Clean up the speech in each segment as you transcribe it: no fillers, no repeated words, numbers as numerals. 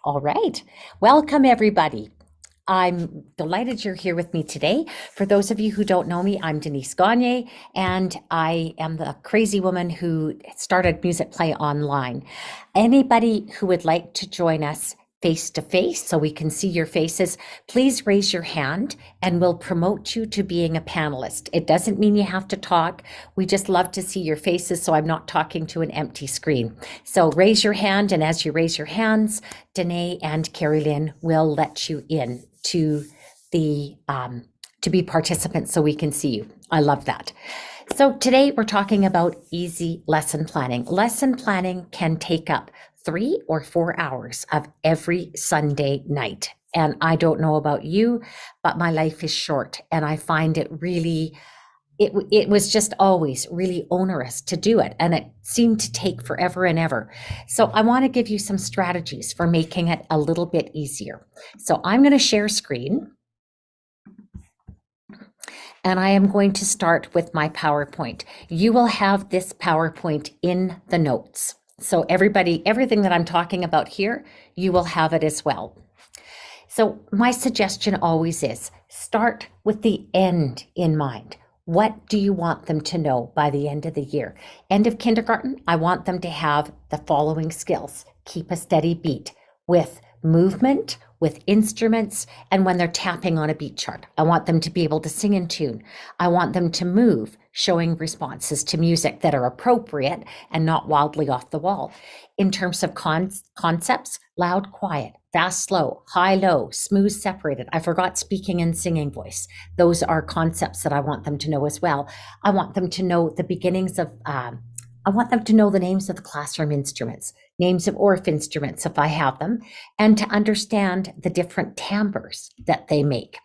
All right. Welcome, everybody. I'm delighted you're here with me today. For those of you who don't know me, I'm Denise Gagne, and I am the crazy woman who started Musicplay online. Anybody who would like to join us face to face so we can see your faces, please raise your hand and we'll promote you to being a panelist. It doesn't mean you have to talk. We just love to see your faces so I'm not talking to an empty screen. So raise your hand, and as you raise your hands, Danae and Carrie Lynn will let you in to the to be participants so we can see you. I love that. So today we're talking about easy lesson planning. Lesson planning can take up 3 or 4 hours of every Sunday night. And I don't know about you, but my life is short and I find it really it was just always really onerous to do it, and it seemed to take forever and ever. So I want to give you some strategies for making it a little bit easier. So I'm going to share screen, and I am going to start with my PowerPoint. You will have this PowerPoint in the notes. So everybody, everything that I'm talking about here, you will have it as well. So my suggestion always is start with the end in mind. What do you want them to know by the end of the year? End of kindergarten, I want them to have the following skills. Keep a steady beat with movement, with instruments, and when they're tapping on a beat chart. I want them to be able to sing in tune. I want them to move, showing responses to music that are appropriate and not wildly off the wall. In terms of concepts, loud, quiet, fast, slow, high, low, smooth, separated. I forgot speaking and singing voice. Those are concepts that I want them to know as well. I want them to know the beginnings of, I want them to know the names of the classroom instruments, names of Orff instruments if I have them, and to understand the different timbres that they make.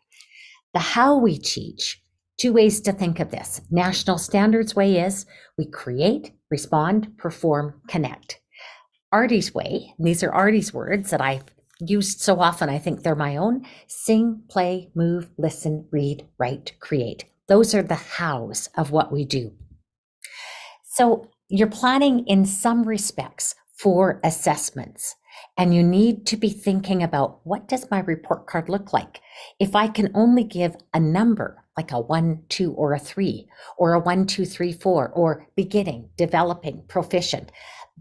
The how we teach, 2 ways to think of this. National Standards way is we create, respond, perform, connect. Artie's way, and these are Artie's words that I've used so often, I think they're my own: sing, play, move, listen, read, write, create. Those are the hows of what we do. So you're planning in some respects for assessments, and you need to be thinking about, what does my report card look like? If I can only give a number, like a 1, 2, or a 3, or a 1, 2, 3, 4, or beginning, developing, proficient,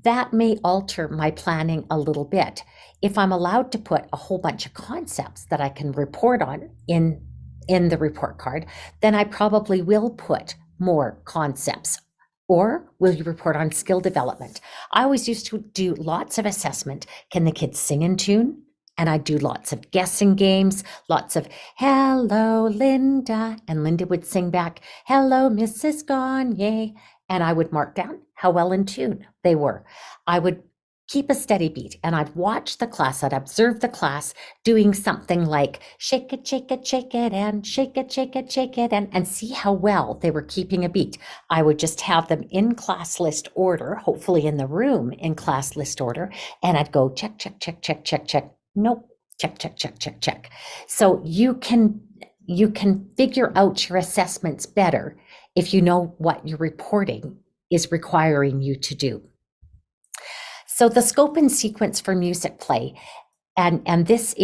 that may alter my planning a little bit. If I'm allowed to put a whole bunch of concepts that I can report on in the report card, then I probably will put more concepts. Or will you report on skill development? I always used to do lots of assessment. Can the kids sing in tune? And I do lots of guessing games, lots of hello, Linda. And Linda would sing back, hello, Mrs. Gagne. And I would mark down how well in tune they were. I would keep a steady beat, and I'd watch the class, I'd observe the class doing something like shake it, shake it, shake it, and shake it, shake it, shake it, and see how well they were keeping a beat. I would just have them in class list order, hopefully in the room in class list order, and I'd go check, check, check, check, check, check. Nope, check, check, check, check, check. So you can figure out your assessments better if you know what your reporting is requiring you to do. So the scope and sequence for Musicplay, and this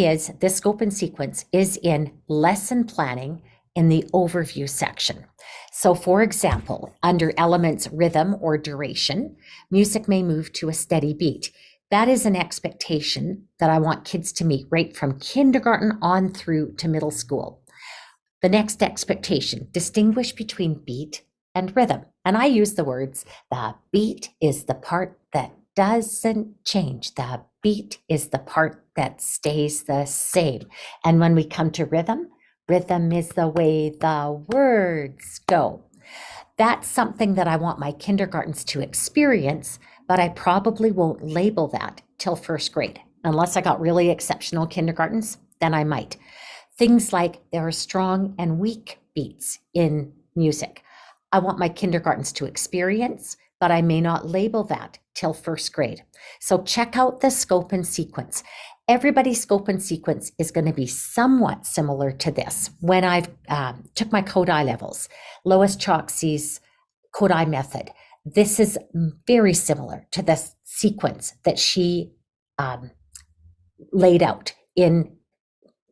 scope and sequence is in lesson planning in the overview section. So for example, under elements rhythm or duration, music may move to a steady beat. That is an expectation that I want kids to meet right from kindergarten on through to middle school. The next expectation, distinguish between beat and rhythm. And I use the words, the beat is the part that doesn't change. The beat is the part that stays the same. And when we come to rhythm, rhythm is the way the words go. That's something that I want my kindergartens to experience, but I probably won't label that till first grade. Unless I got really exceptional kindergartens, then I might. Things like there are strong and weak beats in music. I want my kindergartens to experience, but I may not label that till first grade. So check out the scope and sequence. Everybody's scope and sequence is going to be somewhat similar to this. When I took my Kodaly levels, Lois Choksi's Kodaly method, this is very similar to the sequence that she laid out in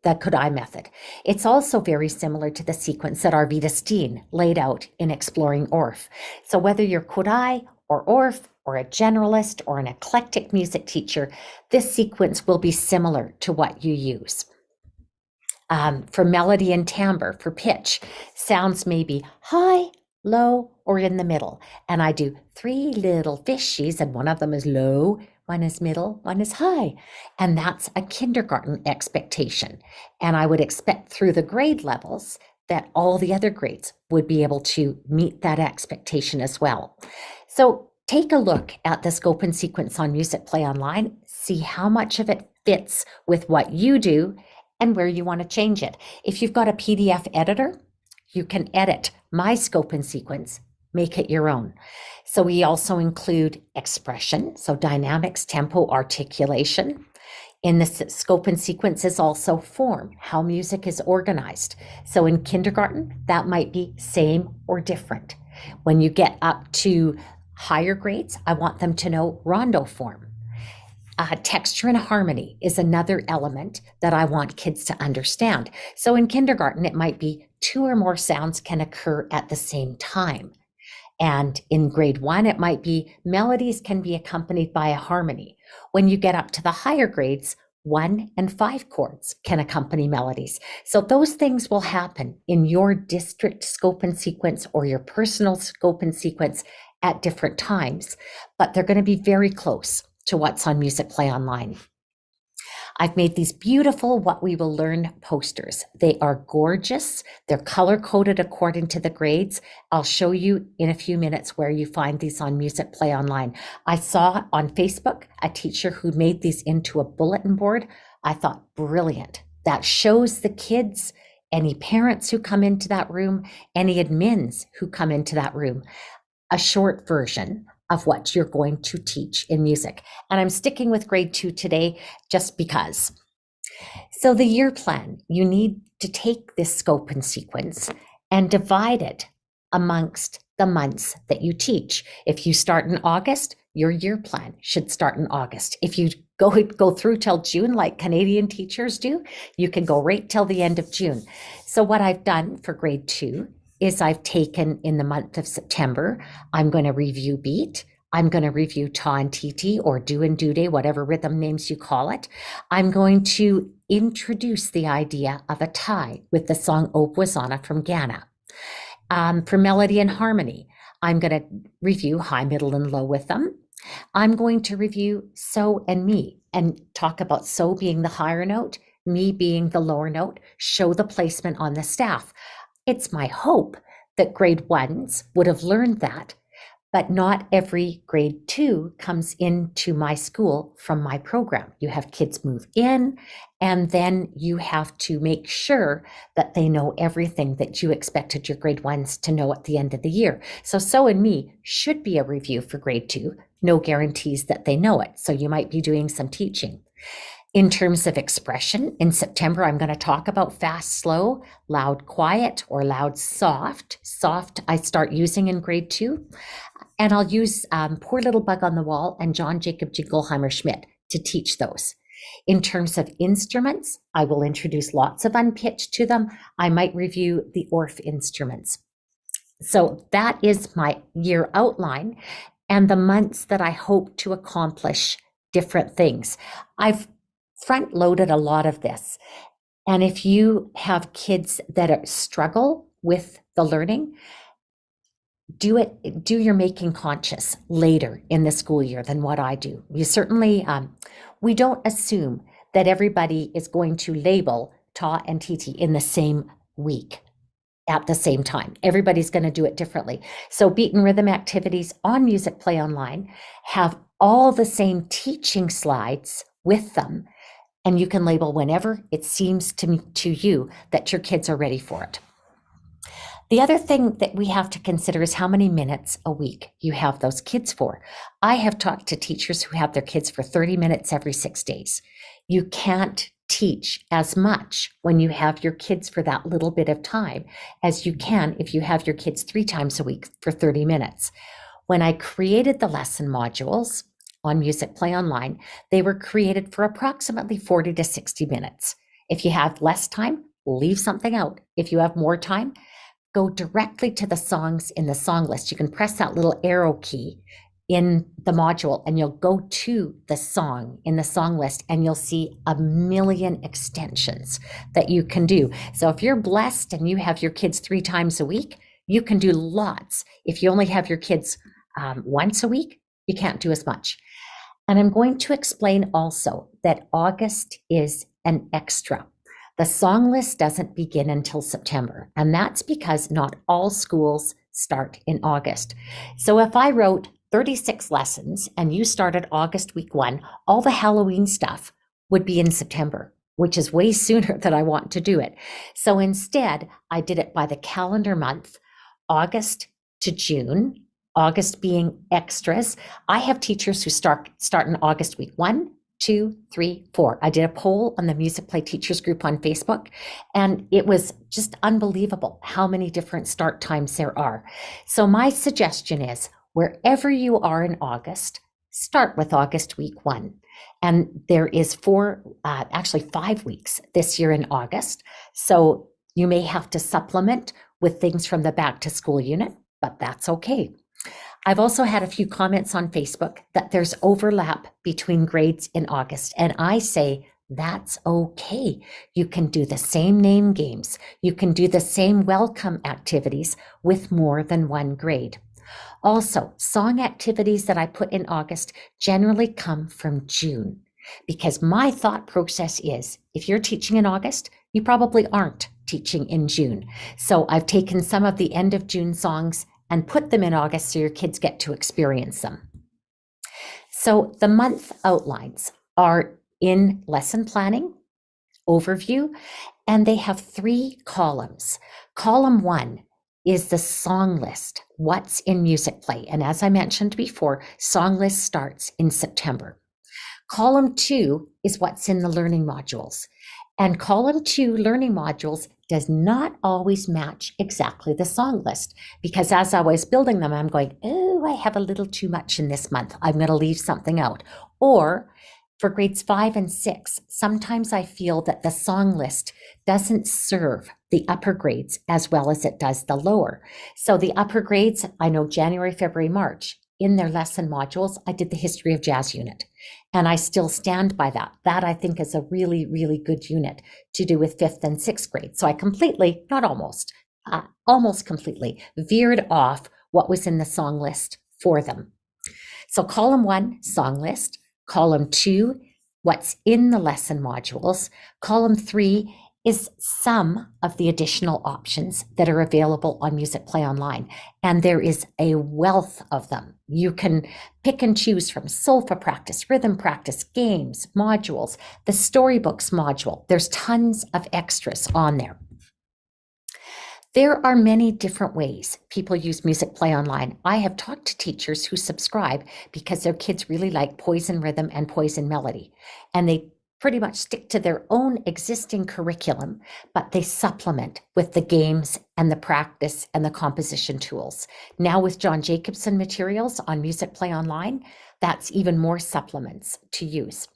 the Kodaly method. It's also very similar to the sequence that Arvita Steen laid out in Exploring Orff. So whether you're Kodaly or Orff or a generalist or an eclectic music teacher, this sequence will be similar to what you use. For melody and timbre, for pitch, sounds may be high, low, or in the middle. And I do 3 little fishies, and one of them is low, one is middle, one is high. And that's a kindergarten expectation. And I would expect through the grade levels that all the other grades would be able to meet that expectation as well. So take a look at the scope and sequence on Musicplay Online, see how much of it fits with what you do and where you want to change it. If you've got a PDF editor, you can edit my scope and sequence, make it your own. So we also include expression, so dynamics, tempo, articulation. In the scope and sequence is also form, how music is organized. So in kindergarten, that might be same or different. When you get up to higher grades, I want them to know rondo form. Texture and harmony is another element that I want kids to understand. So in kindergarten, it might be 2 or more sounds can occur at the same time. And in grade 1, it might be melodies can be accompanied by a harmony. When you get up to the higher grades, 1 and 5 chords can accompany melodies. So those things will happen in your district scope and sequence or your personal scope and sequence at different times, but they're going to be very close to what's on Musicplay Online. I've made these beautiful What We Will Learn posters. They are gorgeous. They're color-coded according to the grades. I'll show you in a few minutes where you find these on Musicplay Online. I saw on Facebook a teacher who made these into a bulletin board. I thought, brilliant. That shows the kids, any parents who come into that room, any admins who come into that room, a short version of what you're going to teach in music. And I'm sticking with grade 2 today just because. So the year plan, you need to take this scope and sequence and divide it amongst the months that you teach. If you start in August, your year plan should start in August. If you go through till June, like Canadian teachers do, you can go right till the end of June. So what I've done for grade 2 is I've taken in the month of September, I'm going to review beat. I'm going to review ta and titi or do and do day, whatever rhythm names you call it. I'm going to introduce the idea of a tie with the song O Boisana from Ghana. For melody and harmony, I'm going to review high, middle, and low with them. I'm going to review so and me and talk about so being the higher note, me being the lower note, show the placement on the staff. It's my hope that grade 1s would have learned that, but not every grade 2 comes into my school from my program. You have kids move in, and then you have to make sure that they know everything that you expected your grade 1s to know at the end of the year. So and me should be a review for grade 2, no guarantees that they know it. So you might be doing some teaching. In terms of expression, in September, I'm going to talk about fast, slow, loud, quiet, or loud, soft. Soft, I start using in grade 2. And I'll use Poor Little Bug on the Wall and John Jacob Jingleheimer Schmidt to teach those. In terms of instruments, I will introduce lots of unpitched to them. I might review the Orff instruments. So that is my year outline and the months that I hope to accomplish different things. I've front loaded a lot of this. And if you have kids that struggle with the learning, do your making conscious later in the school year than what I do. You certainly, we don't assume that everybody is going to label ta and titi in the same week at the same time. Everybody's going to do it differently. So beat and rhythm activities on Musicplay Online have all the same teaching slides with them. And you can label whenever it seems to you that your kids are ready for it. The other thing that we have to consider is how many minutes a week you have those kids for. I have talked to teachers who have their kids for 30 minutes every 6 days. You can't teach as much when you have your kids for that little bit of time as you can if you have your kids 3 times a week for 30 minutes. When I created the lesson modules, on Musicplay Online. They were created for approximately 40 to 60 minutes. If you have less time, leave something out. If you have more time, go directly to the songs in the song list. You can press that little arrow key in the module and you'll go to the song in the song list and you'll see a million extensions that you can do. So if you're blessed and you have your kids 3 times a week, you can do lots. If you only have your kids once a week, you can't do as much. And I'm going to explain also that August is an extra. The song list doesn't begin until September, and that's because not all schools start in August. So if I wrote 36 lessons and you started August week 1, all the Halloween stuff would be in September, which is way sooner than I want to do it. So instead, I did it by the calendar month, August to June, August being extras. I have teachers who start in August week 1, 2, 3, 4. I did a poll on the Musicplay Teachers group on Facebook, and it was just unbelievable how many different start times there are. So my suggestion is, wherever you are in August, start with August week 1. And there is 5 weeks this year in August. So you may have to supplement with things from the back to school unit, but that's okay. I've also had a few comments on Facebook that there's overlap between grades in August, and I say that's okay. You can do the same name games. You can do the same welcome activities with more than one grade. Also, song activities that I put in August generally come from June, because my thought process is if you're teaching in August, you probably aren't teaching in June. So I've taken some of the end of June songs and put them in August so your kids get to experience them. So the month outlines are in lesson planning, overview, and they have 3 columns. Column 1 is the song list, what's in Musicplay. And as I mentioned before, song list starts in September. Column 2 is what's in the learning modules. And column 2 learning modules does not always match exactly the song list, because as I was building them, I'm going, oh, I have a little too much in this month. I'm going to leave something out. Or for grades 5 and 6, sometimes I feel that the song list doesn't serve the upper grades as well as it does the lower. So the upper grades, I know January, February, March, in their lesson modules, I did the history of jazz unit. And I still stand by that. That I think is a really, really good unit to do with 5th and 6th grade. So I completely, not almost, almost completely veered off what was in the song list for them. So column 1, song list. Column 2, what's in the lesson modules. Column 3 is some of the additional options that are available on Musicplay Online. And there is a wealth of them. You can pick and choose from solfa practice, rhythm practice, games, modules, the storybooks module. There's tons of extras on there. There are many different ways people use Musicplay Online. I have talked to teachers who subscribe because their kids really like poison rhythm and poison melody, and they pretty much stick to their own existing curriculum, but they supplement with the games and the practice and the composition tools. Now with John Jacobson materials on Musicplay Online, that's even more supplements to use.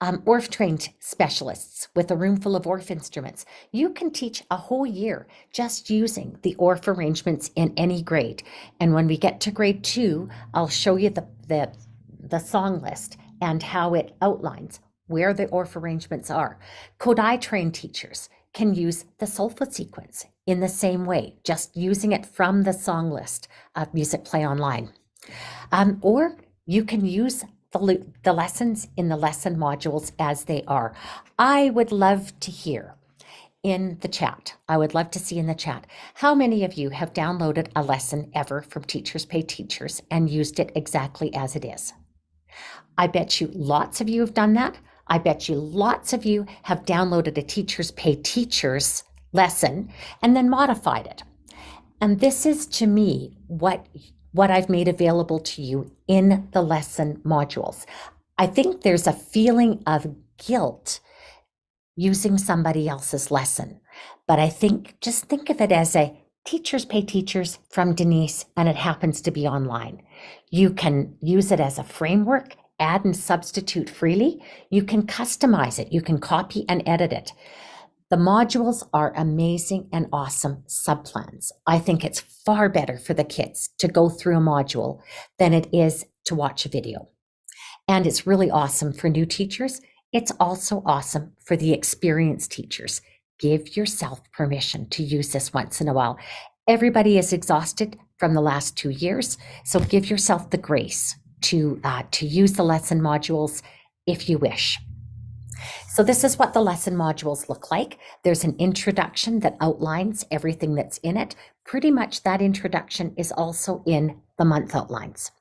Orff trained specialists with a room full of Orff instruments. You can teach a whole year just using the Orff arrangements in any grade. And when we get to grade 2, I'll show you the song list and how it outlines where the Orff arrangements are. Kodaly trained teachers can use the solfa sequence in the same way, just using it from the song list of Musicplay Online. Or you can use the lessons in the lesson modules as they are. I would love to hear in the chat, I would love to see in the chat, how many of you have downloaded a lesson ever from Teachers Pay Teachers and used it exactly as it is? I bet you lots of you have done that. I bet you lots of you have downloaded a Teachers Pay Teachers lesson and then modified it. And this is, to me, what I've made available to you in the lesson modules. I think there's a feeling of guilt using somebody else's lesson, but just think of it as a Teachers Pay Teachers from Denise, and it happens to be online. You can use it as a framework, add and substitute freely. You can customize it. You can copy and edit it. The modules are amazing and awesome subplans. I think it's far better for the kids to go through a module than it is to watch a video. And it's really awesome for new teachers. It's also awesome for the experienced teachers. Give yourself permission to use this once in a while. Everybody is exhausted from the last 2 years, so give yourself the grace to use the lesson modules if you wish. So this is what the lesson modules look like. There's an introduction that outlines everything that's in it. Pretty much that introduction is also in the month outlines.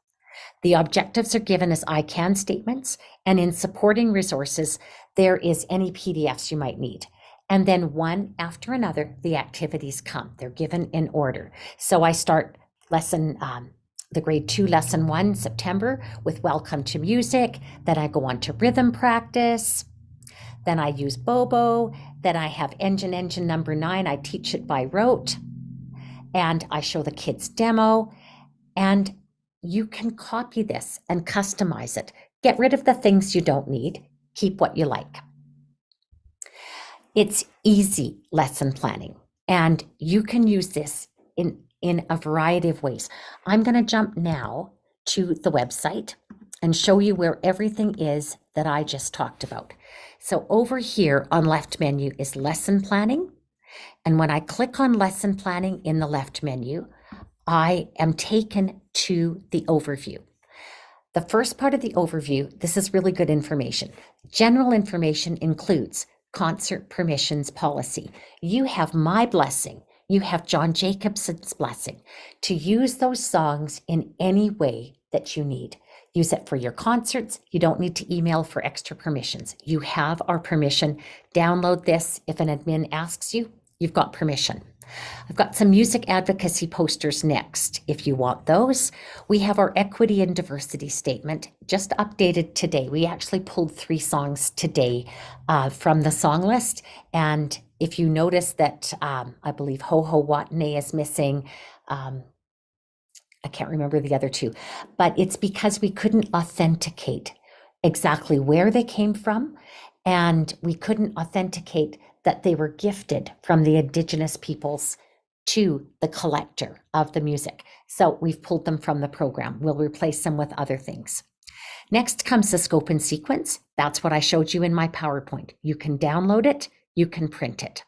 The objectives are given as I can statements, and in supporting resources, there is any PDFs you might need. And then one after another, the activities come. They're given in order. So I start the grade 2 lesson 1, September, with Welcome to Music. Then I go on to rhythm practice. Then I use Bobo. Then I have engine number 9. I teach it by rote. And I show the kids demo. And you can copy this and customize it. Get rid of the things you don't need. Keep what you like. It's easy lesson planning, and you can use this in a variety of ways. I'm going to jump now to the website and show you where everything is that I just talked about. So over here on left menu is lesson planning. And when I click on lesson planning in the left menu, I am taken to the overview. The first part of the overview, this is really good information. General information includes concert permissions policy. You have my blessing. You have John Jacobson's blessing to use those songs in any way that you need. Use it for your concerts. You don't need to email for extra permissions. You have our permission. Download this. If an admin asks you, you've got permission. I've got some music advocacy posters next, if you want those. We have our equity and diversity statement, just updated today. We actually pulled 3 songs today from the song list. And if you notice that, I believe Ho Ho Watney is missing. I can't remember the other 2, but it's because we couldn't authenticate exactly where they came from. And we couldn't authenticate that they were gifted from the Indigenous peoples to the collector of the music. So we've pulled them from the program. We'll replace them with other things. Next comes the scope and sequence. That's what I showed you in my PowerPoint. You can download it, you can print it.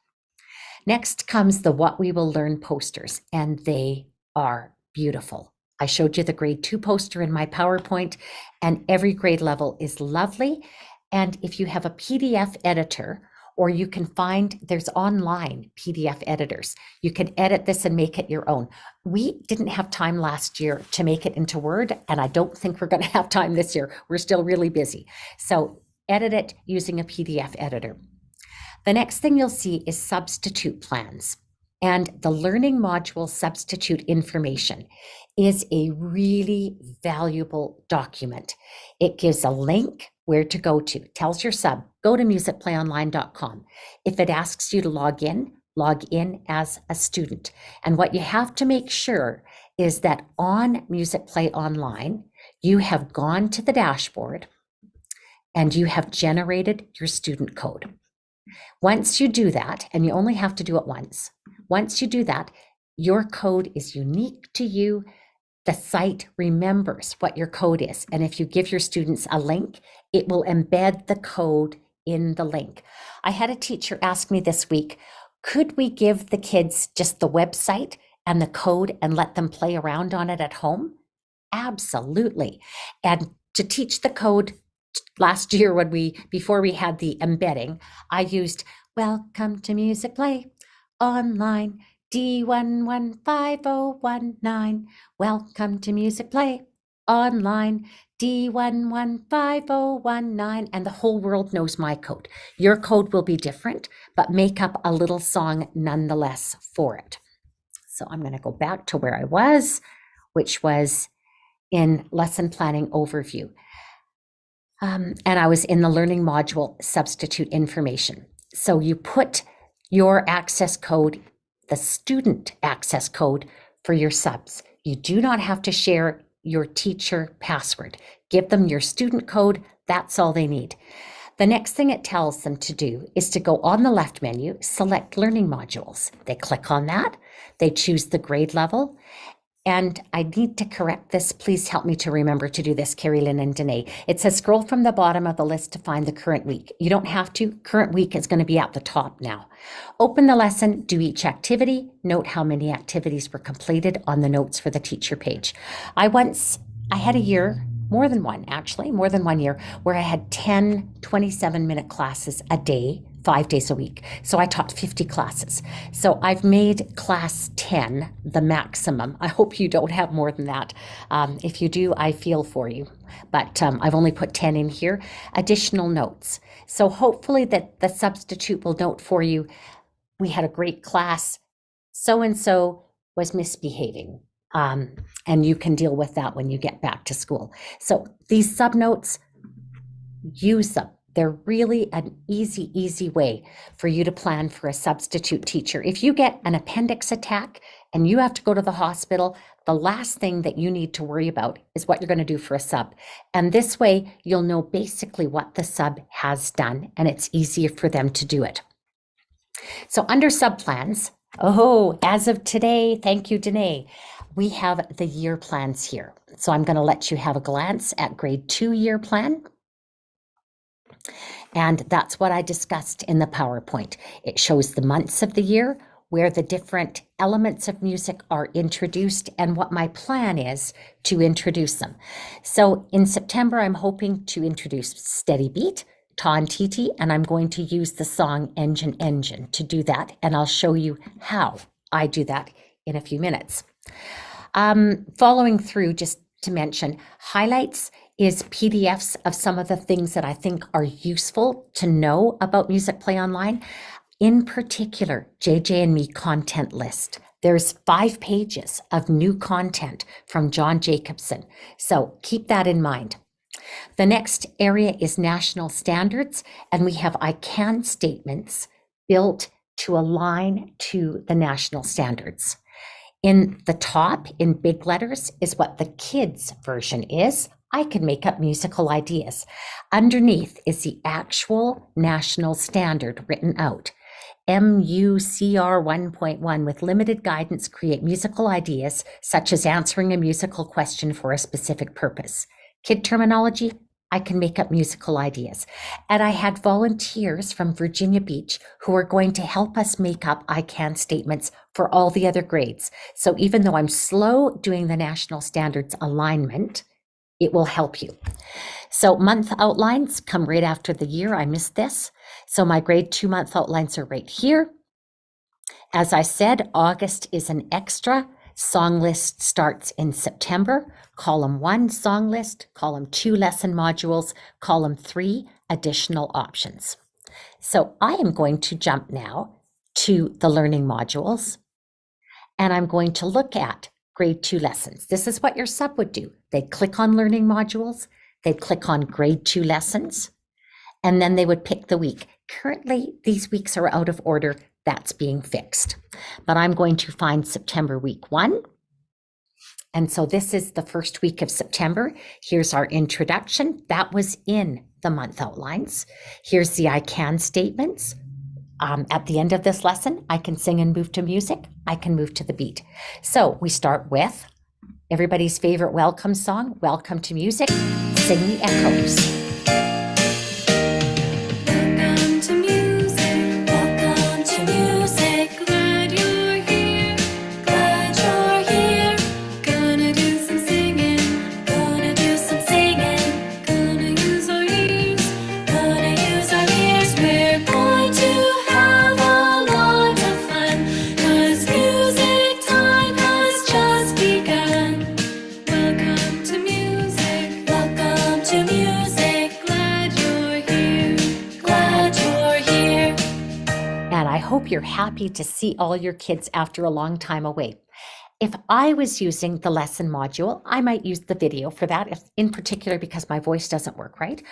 Next comes the What We Will Learn posters, and they are beautiful. I showed you the grade 2 poster in my PowerPoint, and every grade level is lovely. And if you have a PDF editor, or you can find, there's online PDF editors. You can edit this and make it your own. We didn't have time last year to make it into Word, and I don't think we're going to have time this year. We're still really busy. So edit it using a PDF editor. The next thing you'll see is substitute plans. And the learning module substitute information is a really valuable document. It gives a link where to go to. Tells your sub, go to musicplayonline.com. If it asks you to log in as a student. And what you have to make sure is that on Musicplay Online, you have gone to the dashboard and you have generated your student code. Once you do that, and you only have to do it once you do that, your code is unique to you. The site remembers what your code is. And if you give your students a link, it will embed the code in the link. I had a teacher ask me this week, could we give the kids just the website and the code and let them play around on it at home? Absolutely. And to teach the code last year before we had the embedding, I used Welcome to Musicplay Online D115019. Welcome to Musicplay Online D115019. And the whole world knows my code. Your code will be different, but make up a little song nonetheless for it. So I'm going to go back to where I was, which was in lesson planning overview. And I was in the learning module substitute information. So you put your access code the student access code for your subs. You do not have to share your teacher password. Give them your student code. That's all they need. The next thing it tells them to do is to go on the left menu, select learning modules. They click on that. They choose the grade level. And I need to correct this. Please help me to remember to do this, Carrie Lynn and Danae. It says scroll from the bottom of the list to find the current week. You don't have to. Current week is going to be at the top now. Open the lesson, do each activity, note how many activities were completed on the notes for the teacher page. I had a year, more than one year, where I had 10 27-minute classes a day, 5 days a week. So I taught 50 classes. So I've made class 10 the maximum. I hope you don't have more than that. If you do, I feel for you. But I've only put 10 in here. Additional notes. So hopefully that the substitute will note for you, we had a great class. So-and-so was misbehaving. And you can deal with that when you get back to school. So these subnotes, use them. They're really an easy way for you to plan for a substitute teacher. If you get an appendix attack and you have to go to the hospital, the last thing that you need to worry about is what you're going to do for a sub. And this way, you'll know basically what the sub has done, and it's easier for them to do it. So under sub plans, as of today, thank you, Danae, we have the year plans here. So I'm going to let you have a glance at grade 2 year plan. And that's what I discussed in the PowerPoint. It shows the months of the year, where the different elements of music are introduced, and what my plan is to introduce them. So in September, I'm hoping to introduce Steady Beat, Ta and Titi, and I'm going to use the song Engine Engine to do that. And I'll show you how I do that in a few minutes. Following through, just to mention, highlights is PDFs of some of the things that I think are useful to know about Musicplay Online. In particular, JJ and Me content list. There's 5 pages of new content from John Jacobson. So keep that in mind. The next area is national standards, and we have I can statements built to align to the national standards. In the top, in big letters, is what the kids version is. I can make up musical ideas. Underneath is the actual national standard written out. MUCR 1.1, with limited guidance, create musical ideas, such as answering a musical question for a specific purpose. Kid terminology, I can make up musical ideas. And I had volunteers from Virginia Beach who are going to help us make up I can statements for all the other grades. So even though I'm slow doing the national standards alignment, it will help you. So month outlines come right after the year. I missed this. So my grade 2 month outlines are right here. As I said, August is an extra. Song list starts in September. Column 1, song list. Column 2, lesson modules. Column 3, additional options. So I am going to jump now to the learning modules, and I'm going to look at grade 2 lessons. This is what your sub would do. They'd click on learning modules, they'd click on grade 2 lessons, and then they would pick the week. Currently, these weeks are out of order. That's being fixed. But I'm going to find September week 1. And so this is the first week of September. Here's our introduction. That was in the month outlines. Here's the I can statements. At the end of this lesson, I can sing and move to music. I can move to the beat. So we start with everybody's favorite welcome song, Welcome to Music. Sing the echoes. You're happy to see all your kids after a long time away. If I was using the lesson module, I might use the video for that, in particular because my voice doesn't work right.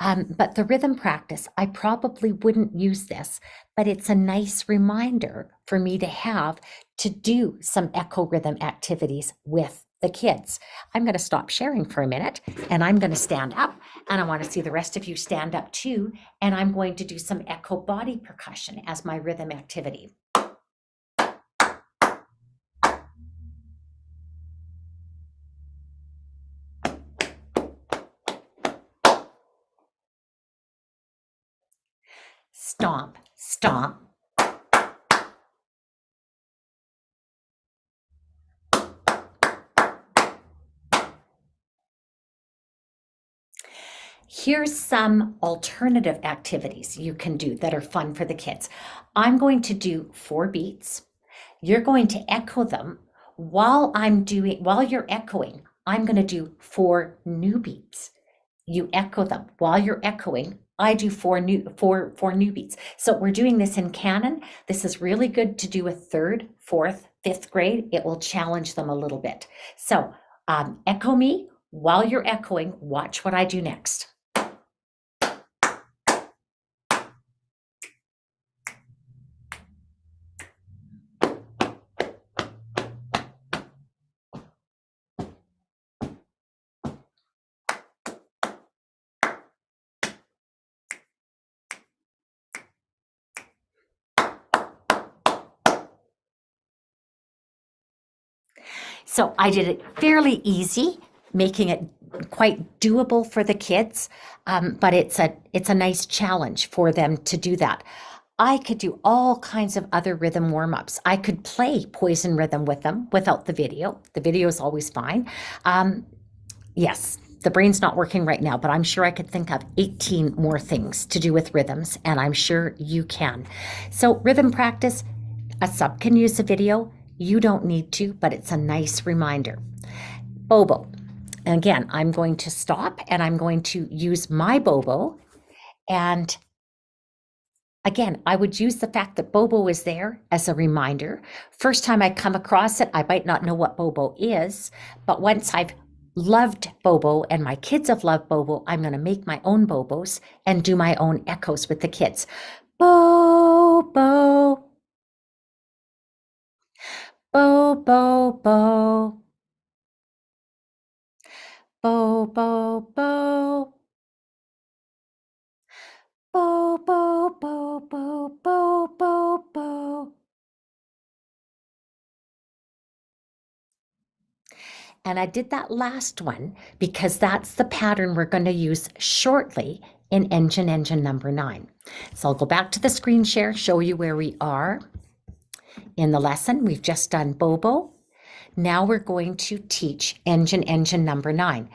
But the rhythm practice, I probably wouldn't use this, but it's a nice reminder for me to have to do some echo rhythm activities with the kids. I'm going to stop sharing for a minute and I'm going to stand up, and I want to see the rest of you stand up too. And I'm going to do some echo body percussion as my rhythm activity. Stomp, stomp. Here's some alternative activities you can do that are fun for the kids. I'm going to do 4 beats. You're going to echo them while you're echoing. I'm going to do 4 new beats. You echo them while you're echoing. I do 4 new beats. So we're doing this in canon. This is really good to do with 3rd, 4th, 5th grade. It will challenge them a little bit. So echo me while you're echoing. Watch what I do next. So I did it fairly easy, making it quite doable for the kids, but it's a nice challenge for them to do that. I could do all kinds of other rhythm warm-ups. I could play Poison Rhythm with them without the video. The video is always fine. Yes, the brain's not working right now, but I'm sure I could think of 18 more things to do with rhythms, and I'm sure you can. So rhythm practice, a sub can use the video. You don't need to, but it's a nice reminder. Bobo. And again, I'm going to stop and I'm going to use my Bobo. And again, I would use the fact that Bobo is there as a reminder. First time I come across it, I might not know what Bobo is, but once I've loved Bobo and my kids have loved Bobo, I'm going to make my own Bobos and do my own echoes with the kids. Bobo. Bo, bo, bo. Bo, bo, bo. Bo, bo, bo, bo, bo, bo, bo. And I did that last one because that's the pattern we're going to use shortly in engine number 9. So I'll go back to the screen share, show you where we are in the lesson. We've just done Bobo. Now we're going to teach engine number 9.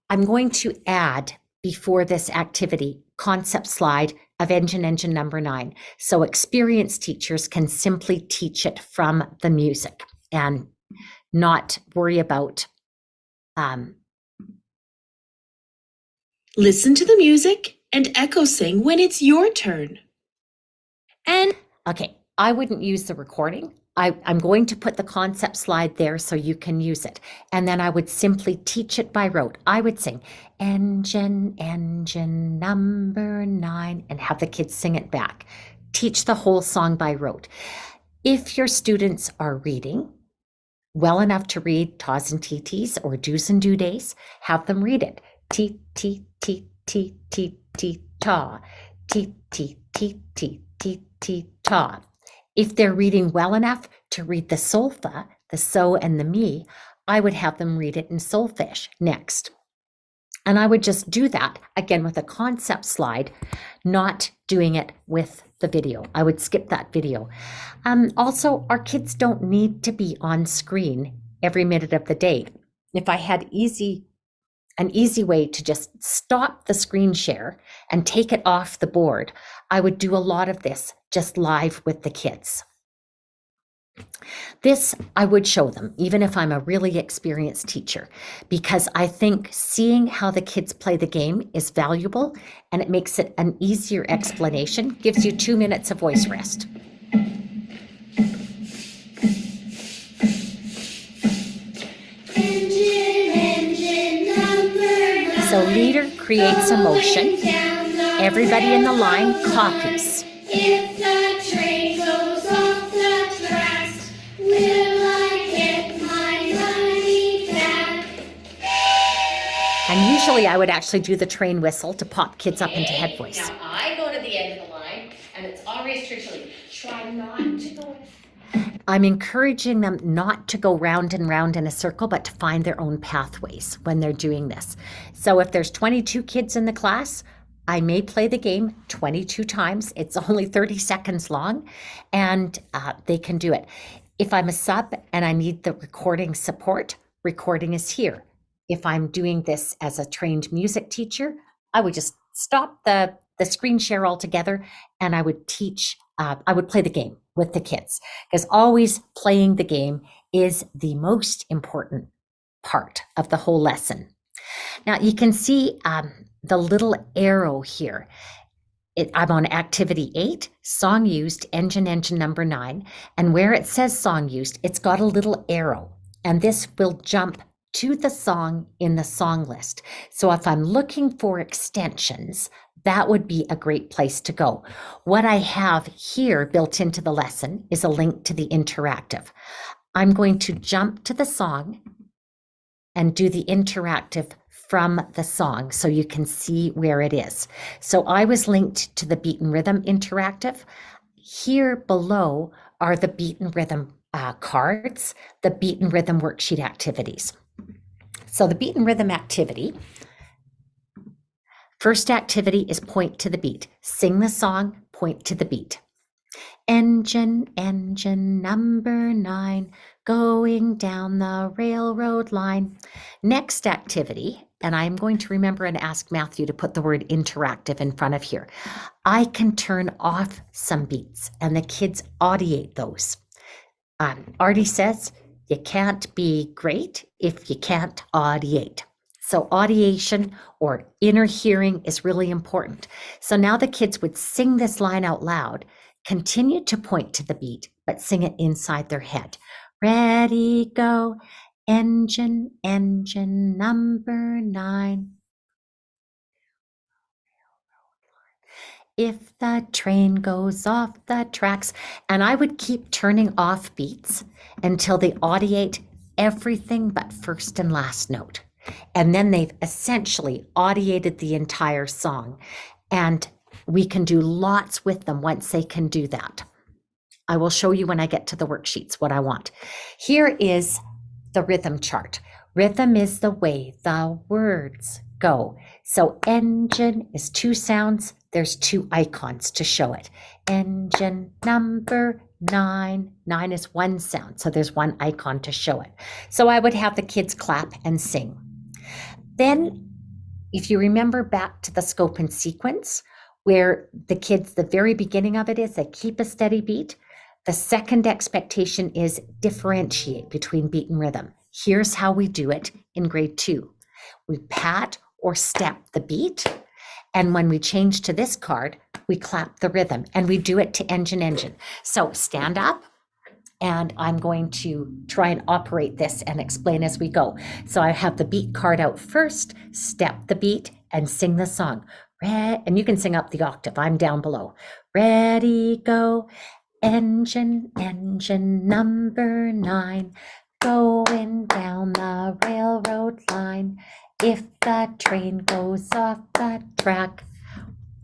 I'm going to add, before this activity, concept slide of engine number 9. So experienced teachers can simply teach it from the music and not worry about. Listen to the music and echo sing when it's your turn. And okay, I wouldn't use the recording. I'm going to put the concept slide there so you can use it. And then I would simply teach it by rote. I would sing engine number 9 and have the kids sing it back. Teach the whole song by rote. If your students are reading well enough to read tas and TTs or do's and do days, have them read it. T, T, T, T, T, T, ta. T, T, T, T, T, T, ta. If they're reading well enough to read the solfa, the so and the me, I would have them read it in solfege next. And I would just do that again with a concept slide, not doing it with the video. I would skip that video. Also, our kids don't need to be on screen every minute of the day. If I had an easy way to just stop the screen share and take it off the board, I would do a lot of this just live with the kids. This I would show them, even if I'm a really experienced teacher, because I think seeing how the kids play the game is valuable and it makes it an easier explanation, gives you 2 minutes of voice rest. Engine number 9. So leader creates a motion. Everybody in the line copies. If the train goes off the tracks, will I get my money back? And usually I would actually do the train whistle to pop kids up into head voice. Now I go to the end of the line, and it's always truthfully. Try not to go. I'm encouraging them not to go round and round in a circle, but to find their own pathways when they're doing this. So if there's 22 kids in the class, I may play the game 22 times. It's only 30 seconds long, and they can do it. If I'm a sub and I need the recording support, recording is here. If I'm doing this as a trained music teacher, I would just stop the screen share altogether, and I would teach, I would play the game with the kids, because always playing the game is the most important part of the whole lesson. Now you can see the little arrow here. I'm on activity 8, song used, engine number 9. And where it says song used, it's got a little arrow. And this will jump to the song in the song list. So if I'm looking for extensions, that would be a great place to go. What I have here built into the lesson is a link to the interactive. I'm going to jump to the song and do the interactive from the song so you can see where it is. So I was linked to the beat and rhythm interactive. Here below are the beat and rhythm cards, the beat and rhythm worksheet activities. So the beat and rhythm activity, first activity is point to the beat. Sing the song, point to the beat. Engine number 9, going down the railroad line. Next activity, and I'm going to remember and ask Matthew to put the word interactive in front of here. I can turn off some beats and the kids audiate those. Artie says, you can't be great if you can't audiate. So audiation or inner hearing is really important. So now the kids would sing this line out loud, continue to point to the beat, but sing it inside their head. Ready, go, engine number 9. If the train goes off the tracks, and I would keep turning off beats until they audiate everything but first and last note. And then they've essentially audiated the entire song. And we can do lots with them once they can do that. I will show you when I get to the worksheets what I want. Here is the rhythm chart. Rhythm is the way the words go. So engine is 2 sounds. There's 2 icons to show it. Engine number 9. 9 is 1 sound. So there's 1 icon to show it. So I would have the kids clap and sing. Then, if you remember back to the scope and sequence, where the kids, the very beginning of it is they keep a steady beat. The second expectation is differentiate between beat and rhythm. Here's how we do it in grade 2. We pat or step the beat. And when we change to this card, we clap the rhythm and we do it to engine. So stand up. And I'm going to try and operate this and explain as we go. So I have the beat card out first, step the beat, and sing the song. And you can sing up the octave. I'm down below. Ready, go, engine number 9, going down the railroad line. If the train goes off the track,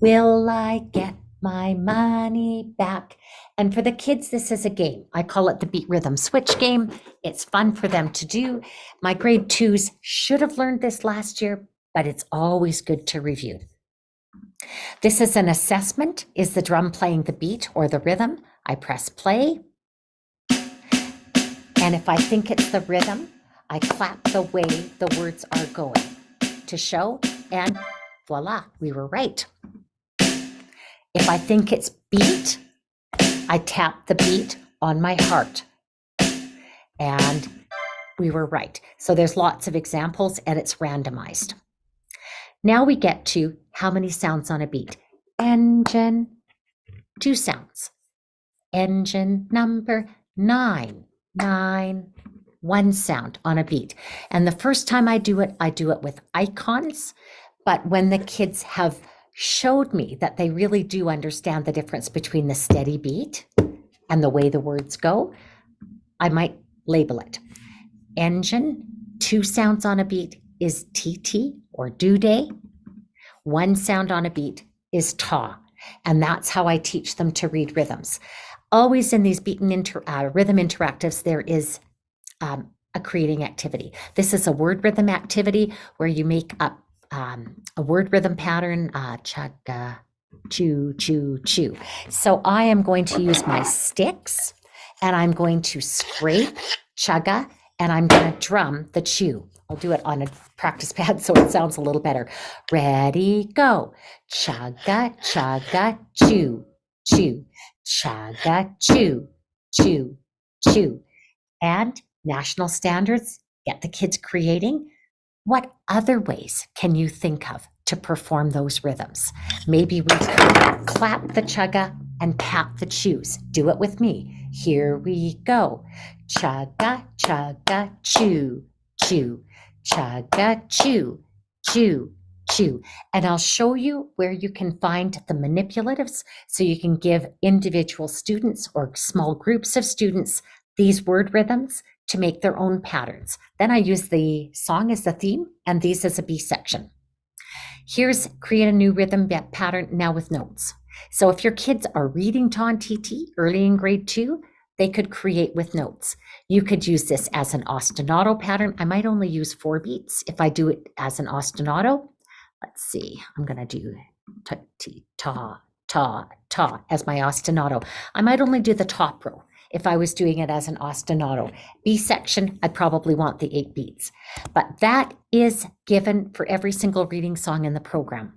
will I get my money back? And for the kids, this is a game. I call it the beat rhythm switch game. It's fun for them to do. My grade 2s should have learned this last year, but it's always good to review. This is an assessment. Is the drum playing the beat or the rhythm? I press play. And if I think it's the rhythm, I clap the way the words are going to show, and voila, we were right. If I think it's beat, I tap the beat on my heart, and we were right. So there's lots of examples, and it's randomized. Now we get to how many sounds on a beat. Engine, 2 sounds. Engine number 9, 9. one sound on a beat. And the first time I do it with icons. But when the kids have showed me that they really do understand the difference between the steady beat and the way the words go, I might label it. Engine, 2 sounds on a beat is TT or do day. 1 sound on a beat is ta. And that's how I teach them to read rhythms. Always in these rhythm interactives, there is a creating activity. This is a word rhythm activity where you make up a word rhythm pattern, chugga, chew, chew, chew. So I am going to use my sticks and I'm going to scrape chugga and I'm going to drum the chew. I'll do it on a practice pad so it sounds a little better. Ready, go. Chugga, chugga, chew, chew. Chugga, chew, chew, chew. And national standards, get the kids creating. What other ways can you think of to perform those rhythms? Maybe we could clap the chugga and tap the chews. Do it with me. Here we go. Chugga, chugga, chew, chew. Chugga, chew, chew, chew. And I'll show you where you can find the manipulatives so you can give individual students or small groups of students these word rhythms to make their own patterns. Then I use the song as the theme and these as a B section. Here's create a new rhythm pattern now with notes. So if your kids are reading Ton TT early in grade 2, they could create with notes. You could use this as an ostinato pattern. I might only use 4 beats if I do it as an ostinato. Let's see, I'm gonna do ta, ta, ta as my ostinato. I might only do the top row if I was doing it as an ostinato. B section, I'd probably want the 8 beats. But that is given for every single reading song in the program.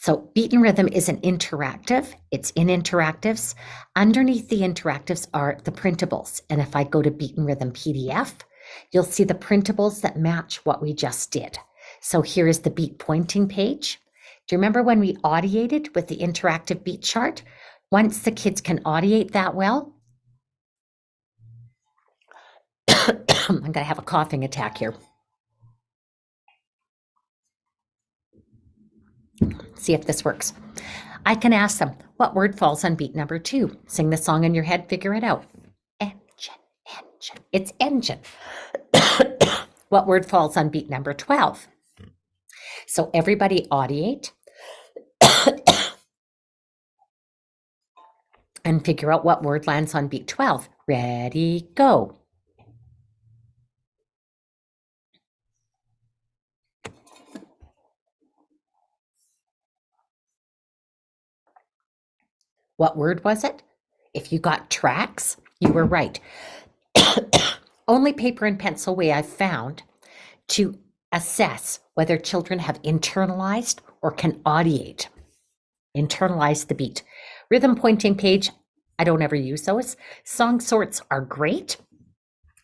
So beat and rhythm is an interactive. It's in interactives. Underneath the interactives are the printables. And if I go to beat and rhythm PDF, you'll see the printables that match what we just did. So here is the beat pointing page. Do you remember when we audiated with the interactive beat chart? Once the kids can audiate that well, I'm going to have a coughing attack here. See if this works. I can ask them, what word falls on beat number 2? Sing the song in your head, figure it out. Engine, engine. It's engine. What word falls on beat number 12? So everybody audiate and figure out what word lands on beat 12. Ready, go. What word was it? If you got tracks, you were right. Only paper and pencil way I've found to assess whether children have internalized or can audiate. Internalize the beat. Rhythm pointing page, I don't ever use those. Song sorts are great.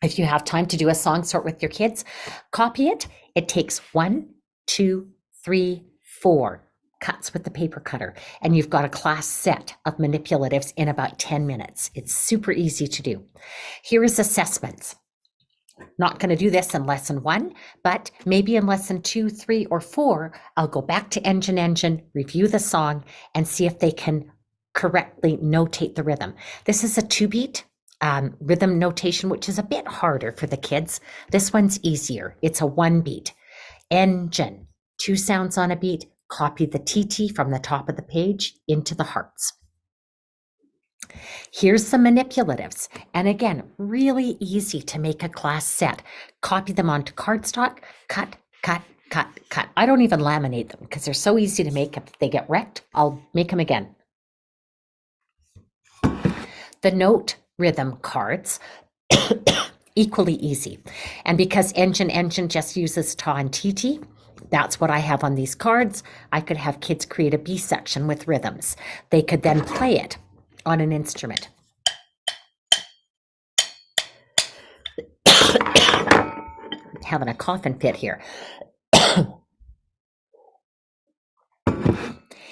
If you have time to do a song sort with your kids, copy it. It takes 1, 2, 3, 4 cuts with the paper cutter, and you've got a class set of manipulatives in about 10 minutes. It's super easy to do. Here is assessments. Not going to do this in lesson 1, but maybe in lesson 2, 3, or 4, I'll go back to Engine, review the song, and see if they can correctly notate the rhythm. This is a 2-beat rhythm notation, which is a bit harder for the kids. This one's easier. It's a 1-beat. Engine, 2 sounds on a beat. Copy the TT from the top of the page into the hearts. Here's some manipulatives. And again, really easy to make a class set. Copy them onto cardstock, cut, cut, cut, cut. I don't even laminate them because they're so easy to make. If they get wrecked, I'll make them again. The note rhythm cards, equally easy. And because Engine just uses ta and TT, that's what I have on these cards. I could have kids create a B section with rhythms. They could then play it on an instrument. Having a coughing fit here.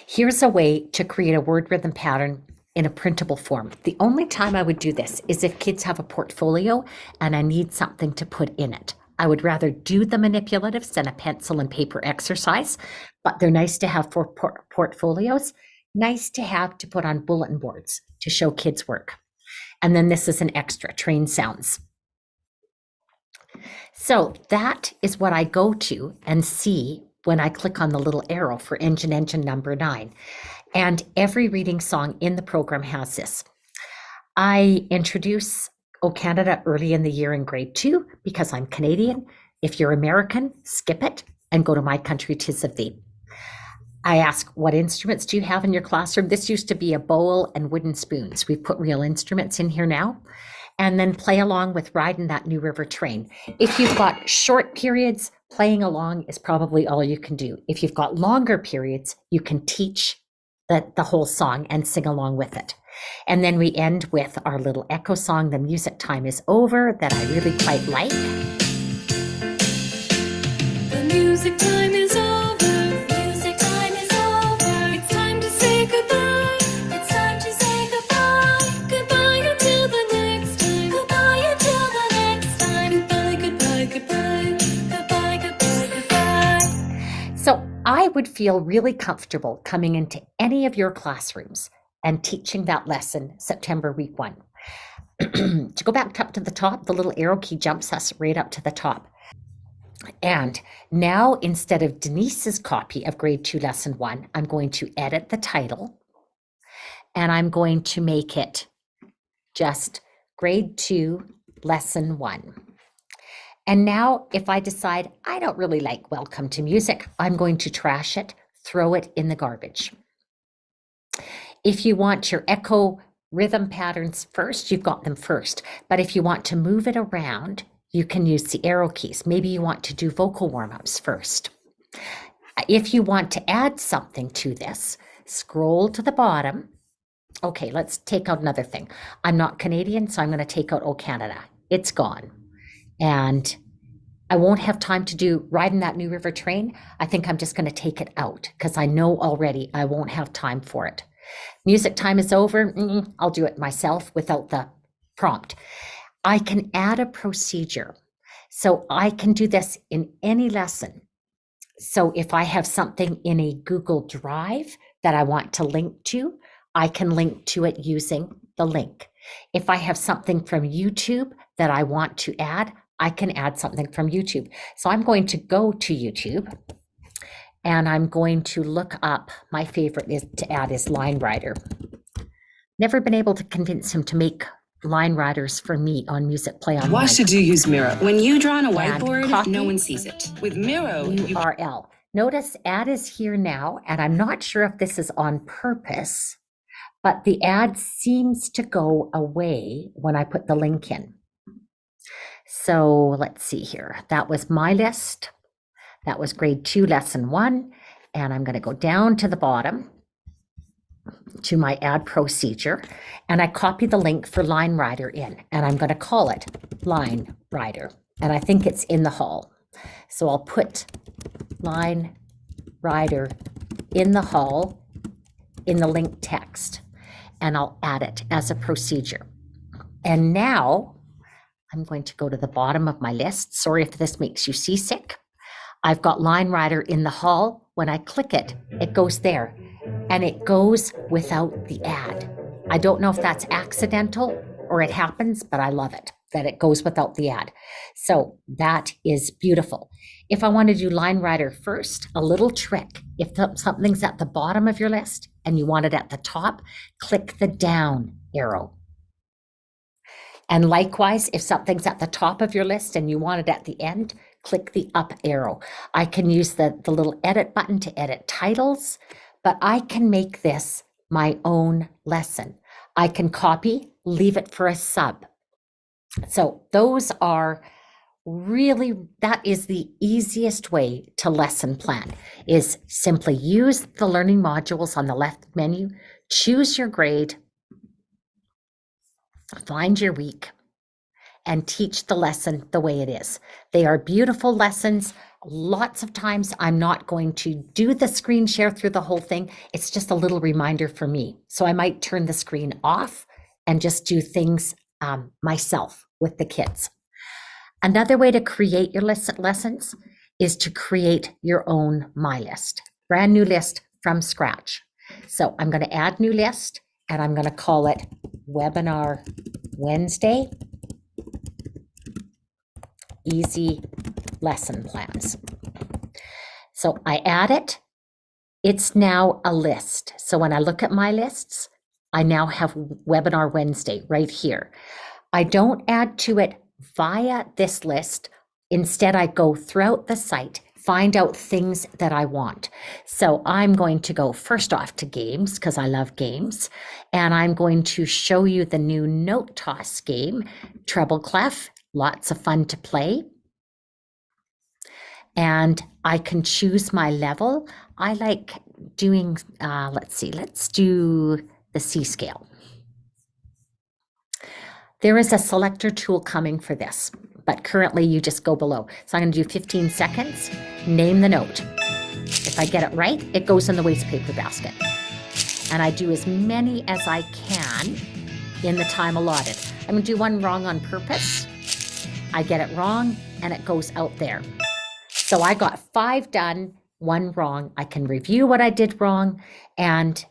Here's a way to create a word rhythm pattern in a printable form. The only time I would do this is if kids have a portfolio and I need something to put in it. I would rather do the manipulatives than a pencil and paper exercise, but they're nice to have for portfolios, nice to have to put on bulletin boards to show kids work. And then this is an extra, train sounds. So that is what I go to and see when I click on the little arrow for engine number 9. And every reading song in the program has this. I introduce O Canada early in the year in grade 2 because I'm Canadian. If you're American, skip it and go to My Country 'Tis of Thee. I ask, what instruments do you have in your classroom? This used to be a bowl and wooden spoons. We've put real instruments in here now. And then play along with Riding That New River Train. If you've got short periods, playing along is probably all you can do. If you've got longer periods, you can teach the whole song and sing along with it. And then we end with our little echo song, The Music Time Is Over, that I really quite like. The music time is over. Music time is over. It's time to say goodbye. It's time to say goodbye. Goodbye until the next time. Goodbye until the next time. Goodbye, goodbye, goodbye. Goodbye, goodbye, goodbye. So I would feel really comfortable coming into any of your classrooms and teaching that lesson September week 1. To go back up to the top, the little arrow key jumps us right up to the top. And now instead of Denise's copy of grade 2 lesson 1, I'm going to edit the title and I'm going to make it just grade 2 lesson 1. And now if I decide I don't really like Welcome to Music, I'm going to trash it, throw it in the garbage. If you want your echo rhythm patterns first, you've got them first. But if you want to move it around, you can use the arrow keys. Maybe you want to do vocal warm-ups first. If you want to add something to this, scroll to the bottom. Okay, let's take out another thing. I'm not Canadian, so I'm going to take out O Canada. It's gone. And I won't have time to do Riding That New River Train. I think I'm just going to take it out because I know already I won't have time for it. Music time is over. I'll do it myself without the prompt. I can add a procedure. So I can do this in any lesson. So if I have something in a Google Drive that I want to link to, I can link to it using the link. If I have something from YouTube that I want to add, I can add something from YouTube. So I'm going to go to YouTube and I'm going to look up, my favorite is to add is Line Rider. Never been able to convince him to make line riders for me on Musicplay on Why should you use Miro? When you draw on a And whiteboard, copy. no one sees it. With Miro, you URL. Notice ad is here now, and I'm not sure if this is on purpose, but the ad seems to go away when I put the link in. So let's see here. That was my list. That was grade 2, lesson 1. And I'm going to go down to the bottom to my ad procedure. And I copy the link for Line Rider in. And I'm going to call it Line Rider. And I think it's in the hall. So I'll put Line Rider in the hall in the link text. And I'll add it as a procedure. And now I'm going to go to the bottom of my list. Sorry if this makes you seasick. I've got Line Rider in the hall. When I click it, it goes there. And it goes without the ad. I don't know if that's accidental or it happens, but I love it that it goes without the ad. So that is beautiful. If I want to do Line Rider first, a little trick. If something's at the bottom of your list and you want it at the top, click the down arrow. And likewise, if something's at the top of your list and you want it at the end, click the up arrow. I can use the little edit button to edit titles, but I can make this my own lesson. I can copy, leave it for a sub. So those are really, that is the easiest way to lesson plan, is simply use the learning modules on the left menu, choose your grade, find your week, and teach the lesson the way it is. They are beautiful lessons. Lots of times I'm not going to do the screen share through the whole thing. It's just a little reminder for me. So I might turn the screen off and just do things myself with the kids. Another way to create your lessons is to create your own My List, brand new list from scratch. So I'm going to add new list and I'm going to call it Webinar Wednesday Easy Lesson Plans. So I add it. It's now a list. So when I look at my lists, I now have Webinar Wednesday right here. I don't add to it via this list. Instead, I go throughout the site, find out things that I want. So I'm going to go first off to games because I love games. And I'm going to show you the new note toss game, Treble Clef, lots of fun to play. And I can choose my level. I like doing, let's do the C scale. There is a selector tool coming for this, but currently you just go below. So I'm going to do 15 seconds, name the note. If I get it right, it goes in the waste paper basket. And I do as many as I can in the time allotted. I'm going to do one wrong on purpose. I get it wrong and it goes out there. So I got 5 done, 1 wrong. I can review what I did wrong and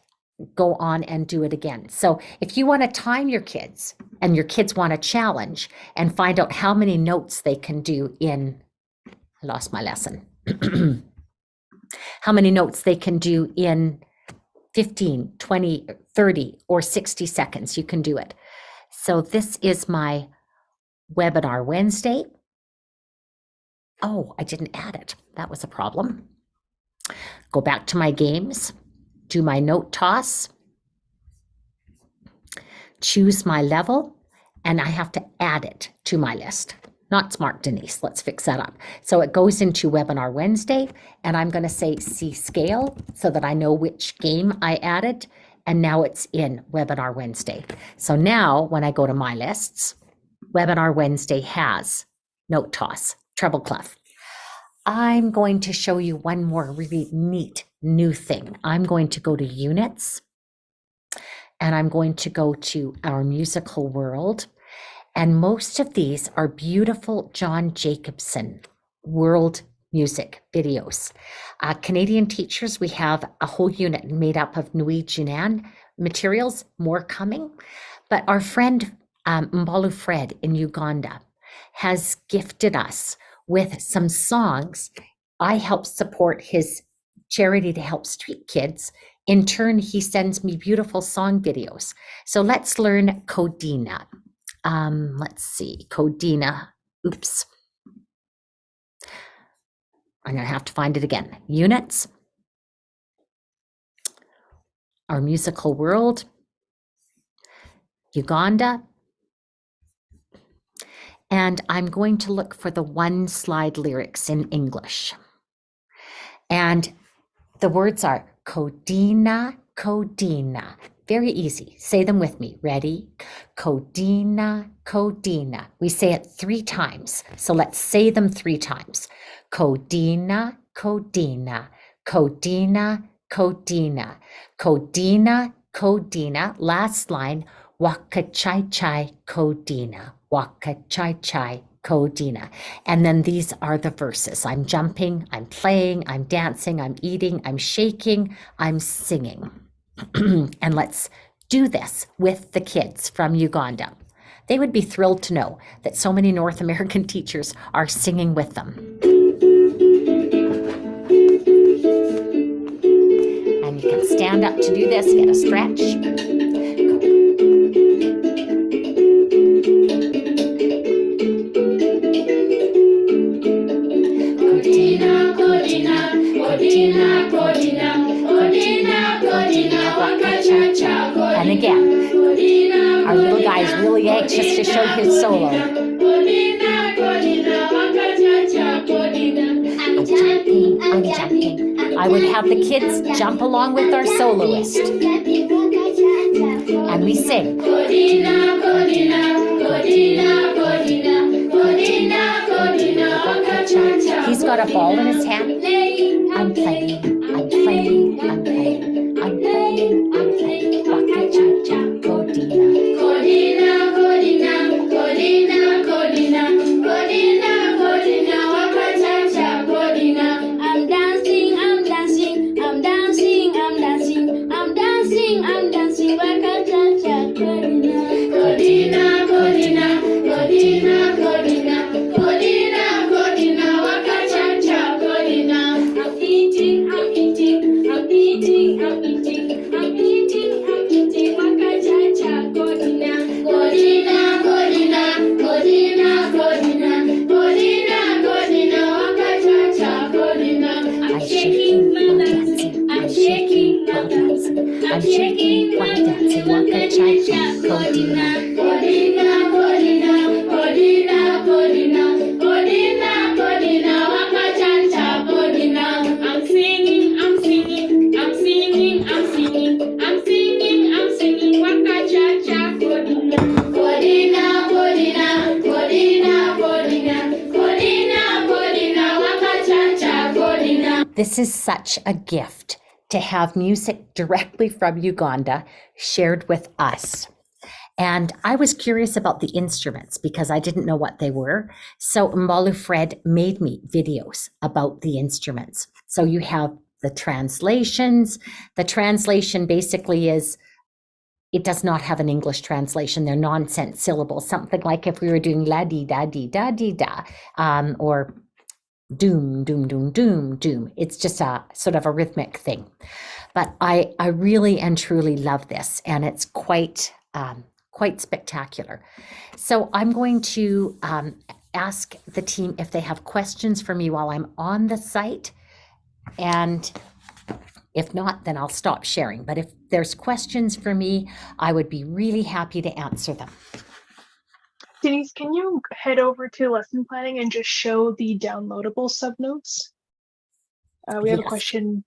go on and do it again. So if you want to time your kids and your kids want a challenge and find out how many notes they can do in, I lost my lesson, how many notes they can do in 15, 20, 30, or 60 seconds, you can do it. So this is my Webinar Wednesday. Oh, I didn't add it. That was a problem. Go back to my games. Do my note toss, choose my level, and I have to add it to my list. Not smart, Denise. Let's fix that up. So it goes into Webinar Wednesday, and I'm going to say C scale so that I know which game I added, and now it's in Webinar Wednesday. So now when I go to my lists, Webinar Wednesday has note toss, treble clef. I'm going to show you one more really neat new thing. I'm going to go to units and I'm going to go to our musical world. And most of these are beautiful John Jacobson world music videos. Canadian teachers, we have a whole unit made up of Nui Jinan materials, more coming. But our friend Mbalu Fred in Uganda has gifted us with some songs. I help support his charity to help street kids. In turn, he sends me beautiful song videos. So let's learn Kodina. Let's see, Kodina. Oops. I'm going to have to find it again. Units. Our musical world. Uganda. And I'm going to look for the one slide lyrics in English. And the words are Kodina, Kodina. Very easy. Say them with me. Ready? Kodina, Kodina. We say it 3 times. So let's say them 3 times. Kodina, Kodina, Kodina, Kodina, Kodina, Kodina. Last line. Waka chai chai Kodina. Waka chai chai Kodina. And then these are the verses. I'm jumping, I'm playing, I'm dancing, I'm eating, I'm shaking, I'm singing. And let's do this with the kids from Uganda. They would be thrilled to know that so many North American teachers are singing with them. And you can stand up to do this, get a stretch. Kodina, Kodina, Kodina, Kodina, Kodina, Kodina, Waka Cha Cha, Kodina. And again, our little guy is really anxious to show his solo. Kodina, Kodina, Waka Cha Cha, Kodina. I'm jumping, I'm jumping. I would have the kids jump along with our soloist. And we sing. Kodina, Kodina, Kodina, Kodina. He's got a ball in his hand. I'm playing, I'm playing, I'm playing, I'm playing, I'm playing. Waka cha cha, Kodina. I'm dancing, I'm dancing, I'm dancing, I'm dancing, I'm dancing, I'm dancing, waka cha cha, Kodina. Kodina, Kodina, Kodina, Kodina, Kodina, Kodina, waka cha cha, Kodina. I'm eating, I'm eating, I'm eating, I'm eating, I'm eating, I'm eating, waka cha cha, Kodina. Kodina, Kodina, Kodina, Kodina, Kodina, Kodina, waka cha cha, Kodina. I'm shaking, I'm dancing, I'm shaking, I'm dancing, I'm shaking, I'm dancing, waka cha cha, Kodina. Kodina, Kodina, Kodina, Kodina, Kodina, Kodina, waka cha cha, Kodina. I'm singing, I'm singing, I'm singing, I'm singing, I'm singing, I'm singing, waka cha cha, Kodina. Kodina, Kodina, Kodina, Kodina, Kodina, Kodina, waka cha cha, Kodina. This is such a gift to have music directly from Uganda shared with us. And I was curious about the instruments because I didn't know what they were. So Mbalu Fred made me videos about the instruments. So you have the translations. The translation basically is, it does not have an English translation. They're nonsense syllables, something like if we were doing la di da di da di da, or doom, doom, doom, doom, doom. It's just a sort of a rhythmic thing. But I really and truly love this, and it's quite spectacular. So I'm going to ask the team if they have questions for me while I'm on the site. And if not, then I'll stop sharing. But if there's questions for me, I would be really happy to answer them. Denise, can you head over to lesson planning and just show the downloadable subnotes? We have a Yes. question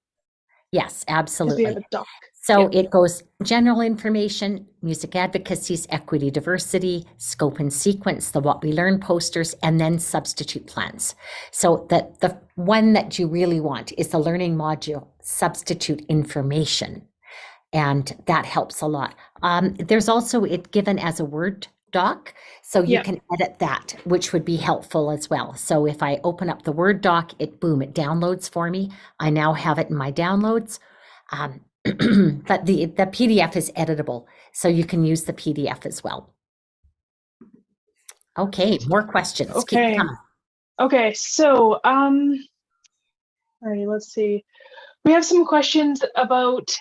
Yes, because we have absolutely. a doc. So it goes general information, music advocacies, equity, diversity, scope and sequence, the what we learn posters, and then substitute plans. So that the one that you really want is the learning module substitute information. And that helps a lot. There's also it given as a Word doc, so you Yeah. can edit that, which would be helpful as well. So if I open up the Word doc, it downloads for me. I now have it in my downloads. But the PDF is editable, so you can use the PDF as well. Okay, more questions. Keep Okay. coming. Okay, so all right, let's see. We have some questions about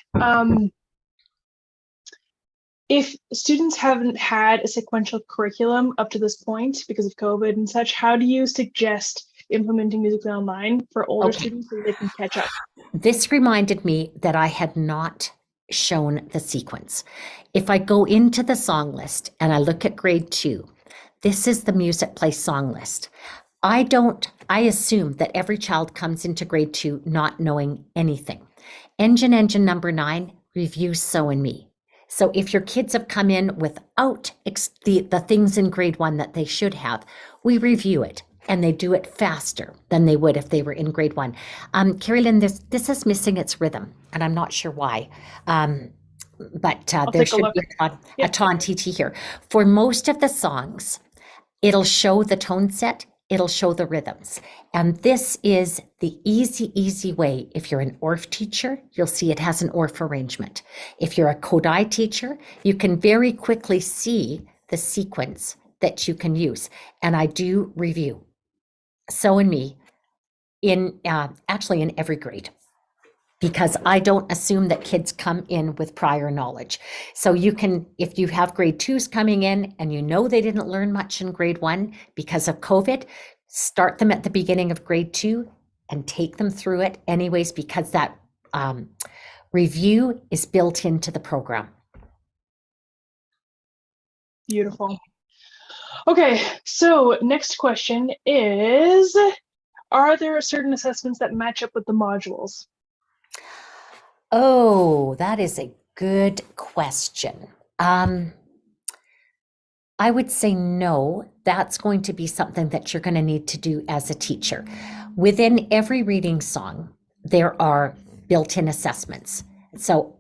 if students haven't had a sequential curriculum up to this point because of COVID and such, how do you suggest implementing Musicplay online for older Okay. students so they can catch up? This reminded me that I had not shown the sequence. If I go into the song list and I look at grade 2, this is the Musicplay song list. I assume that every child comes into grade 2 not knowing anything. Engine number 9 reviews So and Me. So if your kids have come in without the things in grade 1 that they should have, we review it. And they do it faster than they would if they were in grade 1. Carrie Lynn, this is missing its rhythm, and I'm not sure why. But there take a should look. be a ton TT here. For most of the songs, it'll show the tone set, it'll show the rhythms. And this is the easy way. If you're an Orff teacher, you'll see it has an Orff arrangement. If you're a Kodaly teacher, you can very quickly see the sequence that you can use. And I do review So and Me in actually in every grade, because I don't assume that kids come in with prior knowledge. So you can, if you have grade 2s coming in and you know they didn't learn much in grade 1 because of COVID, start them at the beginning of grade 2 and take them through it anyways, because that review is built into the program. Beautiful. Okay, so next question is, are there certain assessments that match up with the modules? Oh, that is a good question. I would say no. that's going to be something that you're going to need to do as a teacher. Within every reading song, there are built-in assessments. So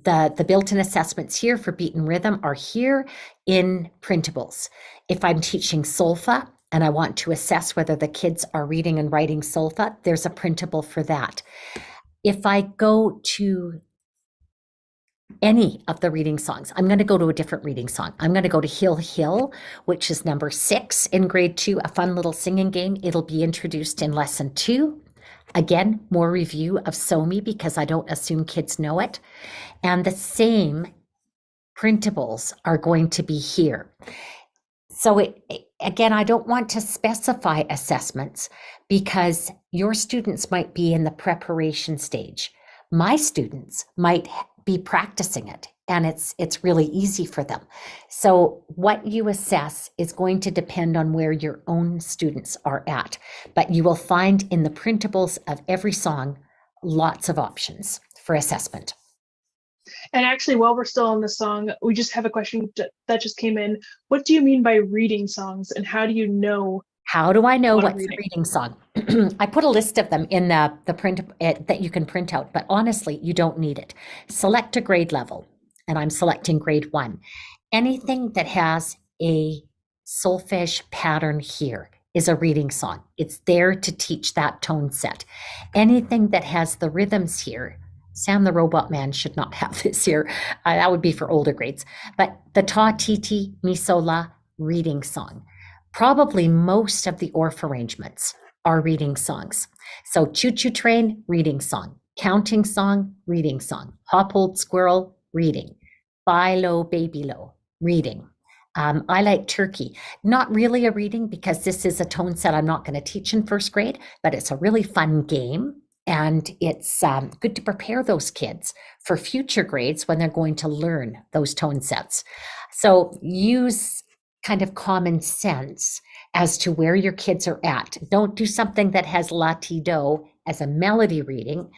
the built-in assessments here for beat and rhythm are here in printables. If I'm teaching solfa and I want to assess whether the kids are reading and writing solfa, there's a printable for that. If I go to any of the reading songs, I'm going to go to a different reading song. I'm going to go to Hill Hill, which is number 6 in grade 2, a fun little singing game. It'll be introduced in lesson 2. Again, more review of SOMI because I don't assume kids know it. And the same printables are going to be here. So again, I don't want to specify assessments because your students might be in the preparation stage. My students might be practicing it and it's really easy for them. So what you assess is going to depend on where your own students are at, but you will find in the printables of every song lots of options for assessment. And actually, while we're still on the song, we just have a question that just came in. What do you mean by reading songs, and how do you know? How do I know What I'm what's a reading. reading song? I put a list of them in the print that you can print out, but honestly, you don't need it. Select a grade level, and I'm selecting grade 1. Anything that has a solfege pattern here is a reading song. It's there to teach that tone set. Anything that has the rhythms here, Sam the Robot Man should not have this here. That would be for older grades. But the ta, ti, ti, mi, so, la, reading song. Probably most of the Orff arrangements are reading songs. So Choo Choo Train, reading song. Counting Song, reading song. Hop Old Squirrel, reading. Buy Low, Baby Low, reading. I Like Turkey. Not really a reading because this is a tone set I'm not going to teach in first grade, but it's a really fun game. And it's good to prepare those kids for future grades when they're going to learn those tone sets. So use kind of common sense as to where your kids are at. Don't do something that has la ti do as a melody reading,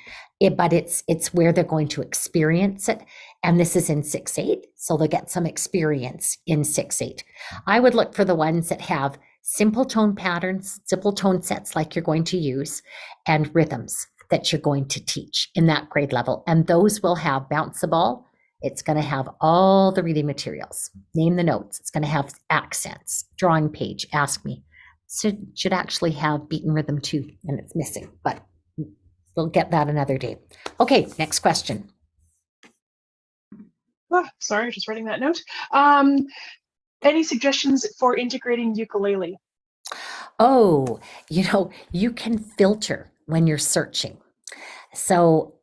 but it's where they're going to experience it. And this is in 6-8, so they'll get some experience in 6-8. I would look for the ones that have simple tone patterns, simple tone sets like you're going to use, and rhythms that you're going to teach in that grade level. And those will have Bounce the Ball. It's going to have all the reading materials. Name the notes. It's going to have accents, drawing page, ask me. So it should actually have beat and rhythm too, and it's missing, but we'll get that another day. Okay, next question. Oh, sorry, just writing that note. Any suggestions for integrating ukulele? Oh, you can filter when you're searching. So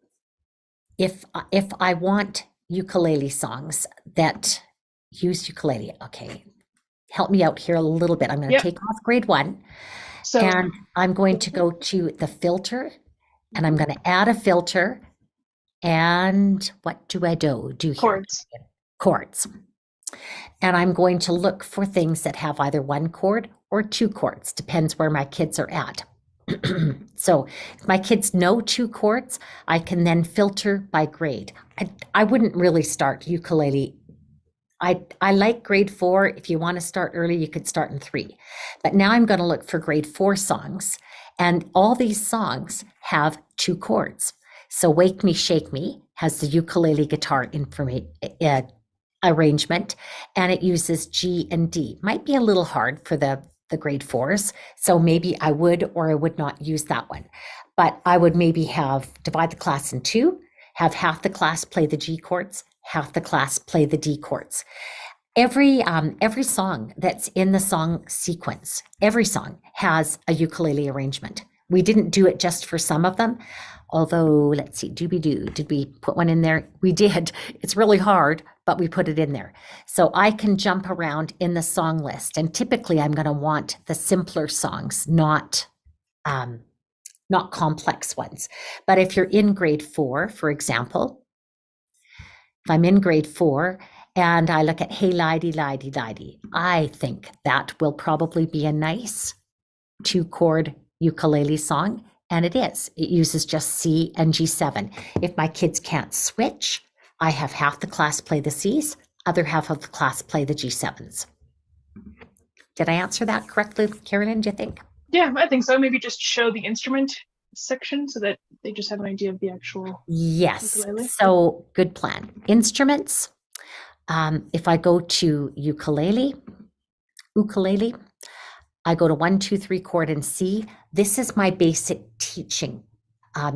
if I want ukulele songs that use ukulele, okay, help me out here a little bit. I'm going to Yep. take off grade 1 So and I'm going to go to the filter and I'm going to add a filter. And what do I do here? chords. Chords. And I'm going to look for things that have either 1 chord or 2 chords, depends where my kids are at. So if my kids know 2 chords, I can then filter by grade. I wouldn't really start ukulele. I like grade 4. If you want to start early, you could start in 3. But now I'm going to look for grade 4 songs. And all these songs have 2 chords. So Wake Me, Shake Me has the ukulele guitar arrangement, and it uses G and D. Might be a little hard for the grade 4s, so maybe I would or I would not use that one. But I would maybe divide the class in 2, have half the class play the G chords, half the class play the D chords. Every song that's in the song sequence, every song has a ukulele arrangement. We didn't do it just for some of them, although let's see, did we put one in there? We did. It's really hard, but we put it in there. So I can jump around in the song list, and typically I'm going to want the simpler songs, not complex ones. But if you're in grade 4, for example, if I'm in grade 4 and I look at Hey Lidy Lidy Lidy, I think that will probably be a nice 2-chord ukulele song. And it is. It uses just C and G7. If my kids can't switch, I have half the class play the Cs, other half of the class play the G7s. Did I answer that correctly, Carolyn, do you think? Yeah, I think so. Maybe just show the instrument section so that they just have an idea of the actual Yes. ukulele. So good plan. Instruments. If I go to ukulele, I go to 1, 2, 3 chord and C. This is my basic teaching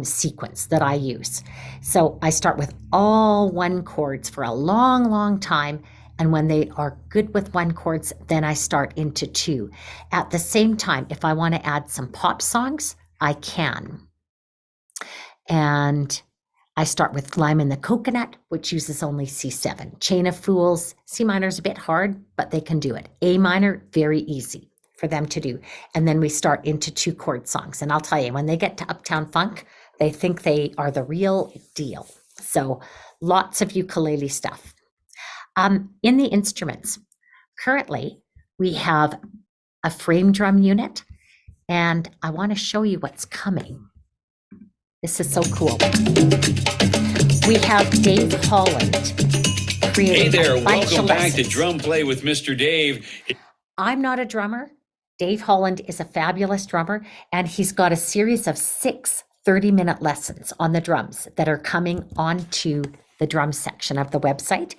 sequence that I use. So I start with all 1 chords for a long, long time. And when they are good with 1 chords, then I start into 2. At the same time, if I want to add some pop songs, I can. And I start with Lime and the Coconut, which uses only C7. Chain of Fools, C minor is a bit hard, but they can do it. A minor, very easy for them to do. And then we start into 2 chord songs. And I'll tell you, when they get to Uptown Funk, they think they are the real deal. So lots of ukulele stuff. In the instruments, currently we have a frame drum unit, and I want to show you what's coming. This is so cool. We have Dave Holland creating Hey there, a bunch welcome of back to lessons. Drum Play with Mr. Dave. I'm not a drummer. Dave Holland is a fabulous drummer, and he's got a series of 6 30-minute lessons on the drums that are coming onto the drum section of the website.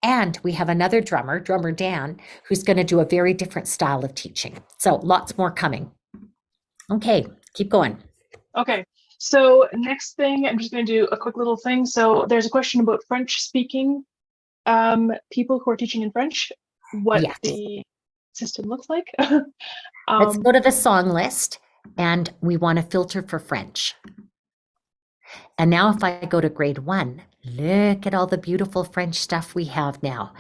And we have another drummer, Drummer Dan, who's going to do a very different style of teaching. So lots more coming. Okay, keep going. Okay, so next thing, I'm just going to do a quick little thing. So there's a question about French-speaking people who are teaching in French, what Yes. the system looks like. Let's go to the song list, and we want to filter for French. And now if I go to grade 1, look at all the beautiful French stuff we have now.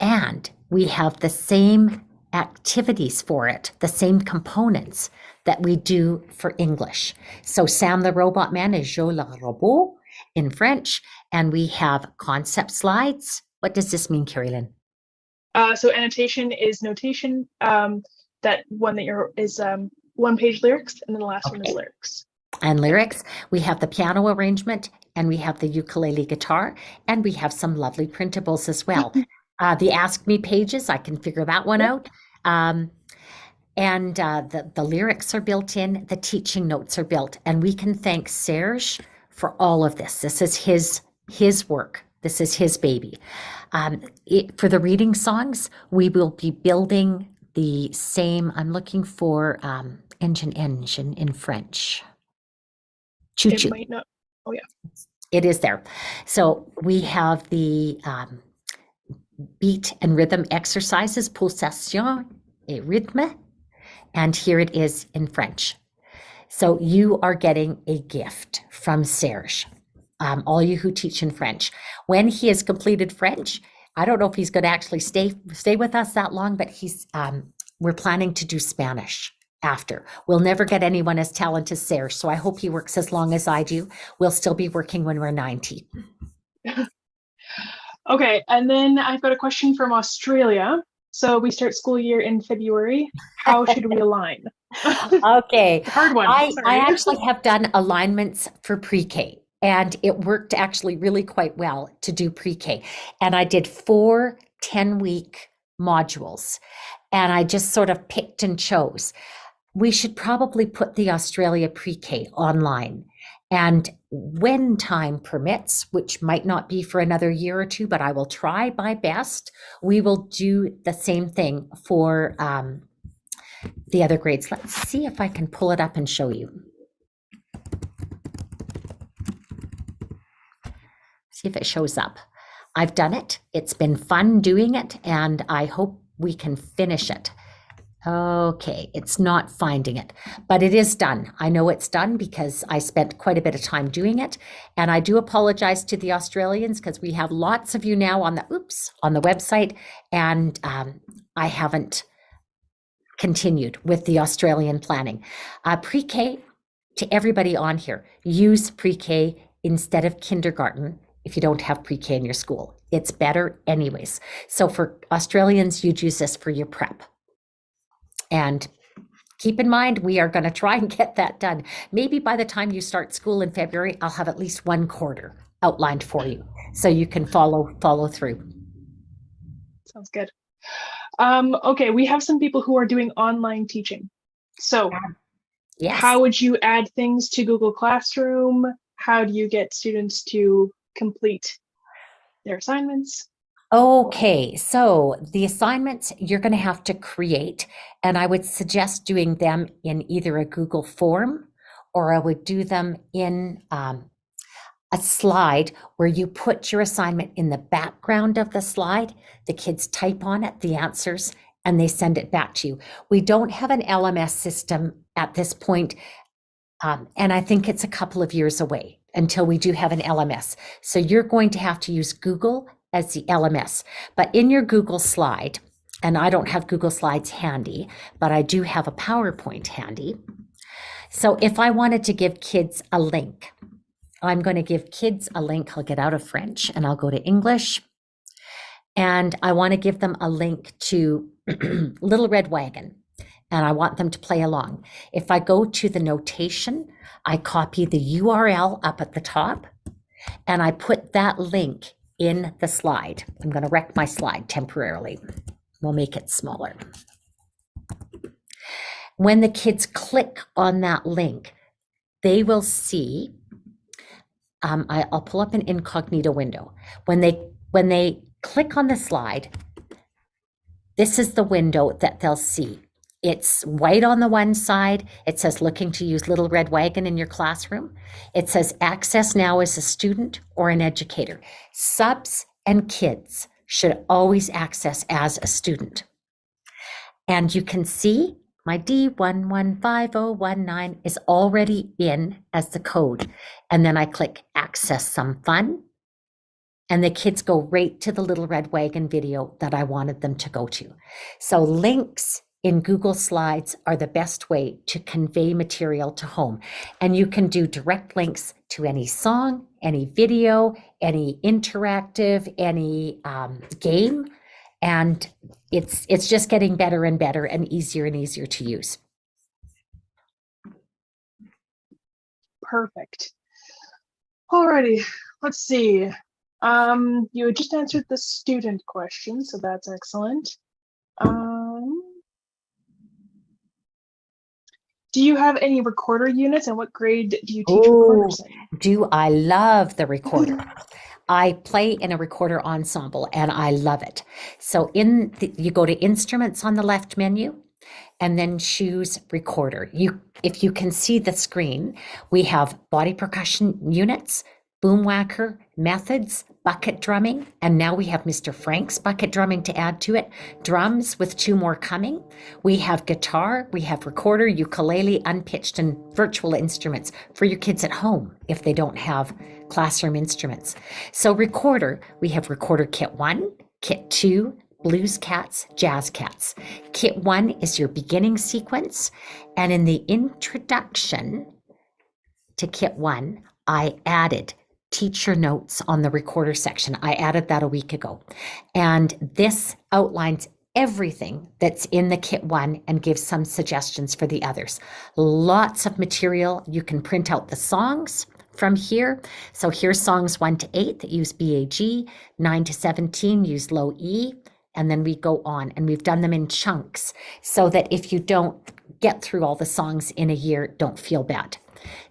And we have the same activities for it, the same components that we do for English. So Sam the Robot Man is Je le Robot in French, and we have concept slides. What does this mean, Carolyn? So annotation is notation. That one that is 1-page lyrics, and then the last one is Okay. lyrics. And lyrics, we have the piano arrangement, and we have the ukulele guitar, and we have some lovely printables as well. The Ask Me pages, I can figure that one out. And the lyrics are built in, the teaching notes are built, and we can thank Serge for all of this. This is his work. This is his baby. For the reading songs, we will be building the same, I'm looking for engine in French. Choo It choo. might not. Oh yeah. It is there. So we have the beat and rhythm exercises, pulsation et rythme, and here it is in French. So you are getting a gift from Serge, all you who teach in French. When he has completed French, I don't know if he's going to actually stay with us that long, but we're planning to do Spanish after. We'll never get anyone as talented as Serge, so I hope he works as long as I do. We'll still be working when we're 90. Okay, and then I've got a question from Australia. So we start school year in February. How should we align? Okay. Hard one. I Sorry. actually have done alignments for pre-K, and it worked actually really quite well to do pre-K. And I did 4 10-week modules, and I just sort of picked and chose. We should probably put the Australia pre-K online. And when time permits, which might not be for another year or 2, but I will try my best, we will do the same thing for the other grades. Let's see if I can pull it up and show you. See if it shows up. I've done it. It's been fun doing it, and I hope we can finish it. Okay, it's not finding it, but it is done. I know it's done because I spent quite a bit of time doing it, and I do apologize to the Australians because we have lots of you now on the website, and I haven't continued with the Australian planning. Pre-K, to everybody on here, use pre-K instead of kindergarten if you don't have pre-K in your school. It's better anyways. So for Australians, you'd use this for your prep. And keep in mind, we are going to try and get that done. Maybe by the time you start school in February, I'll have at least 1 quarter outlined for you so you can follow through. Sounds good. Okay, we have some people who are doing online teaching. So Yes. how would you add things to Google Classroom? How do you get students to complete their assignments? Okay, so the assignments you're going to have to create, and I would suggest doing them in either a Google form or I would do them in a slide where you put your assignment in the background of the slide. The kids type on it, the answers, and they send it back to you. We don't have an LMS system at this point, and I think it's a couple of years away until we do have an LMS. So you're going to have to use Google as the LMS. But in your Google slide, and I don't have Google Slides handy, but I do have a PowerPoint handy. So if I wanted to give kids a link, I'm going to give kids a link. I'll get out of French and I'll go to English. And I want to give them a link to Little Red Wagon. And I want them to play along. If I go to the notation, I copy the URL up at the top and I put that link in the slide. I'm going to wreck my slide temporarily. We'll make it smaller. When the kids click on that link, they will see, I'll pull up an incognito window. When they click on the slide, this is the window that they'll see. It's white on the one side. It says looking to use Little Red Wagon in your classroom. It says access now as a student or an educator. Subs and kids should always access as a student. And you can see my D115019 is already in as the code. And then I click access some fun. And the kids go right to the Little Red Wagon video that I wanted them to go to. So links in Google Slides are the best way to convey material to home. And you can do direct links to any song, any video, any interactive, any game. And it's just getting better and better and easier to use. Perfect. Alrighty, let's see. You just answered the student question, so that's excellent. Do you have any recorder units, and what grade do you teach recorders in? Do I love the recorder? I play in a recorder ensemble and I love it. So you go to instruments on the left menu and then choose recorder. If you can see the screen, we have body percussion units, boom whacker, methods, bucket drumming, and now we have Mr. Frank's bucket drumming to add to it, drums with 2 more coming. We have guitar, we have recorder, ukulele, unpitched, and virtual instruments for your kids at home if they don't have classroom instruments. So recorder, we have recorder kit 1, kit 2, blues cats, jazz cats. Kit 1 is your beginning sequence, and in the introduction to kit 1, I added teacher notes on the recorder section. I added that a week ago. And this outlines everything that's in the kit 1 and gives some suggestions for the others. Lots of material. You can print out the songs from here. So here's songs 1 to 8 that use BAG, 9 to 17 use low E, and then we go on, and we've done them in chunks so that if you don't get through all the songs in a year, don't feel bad.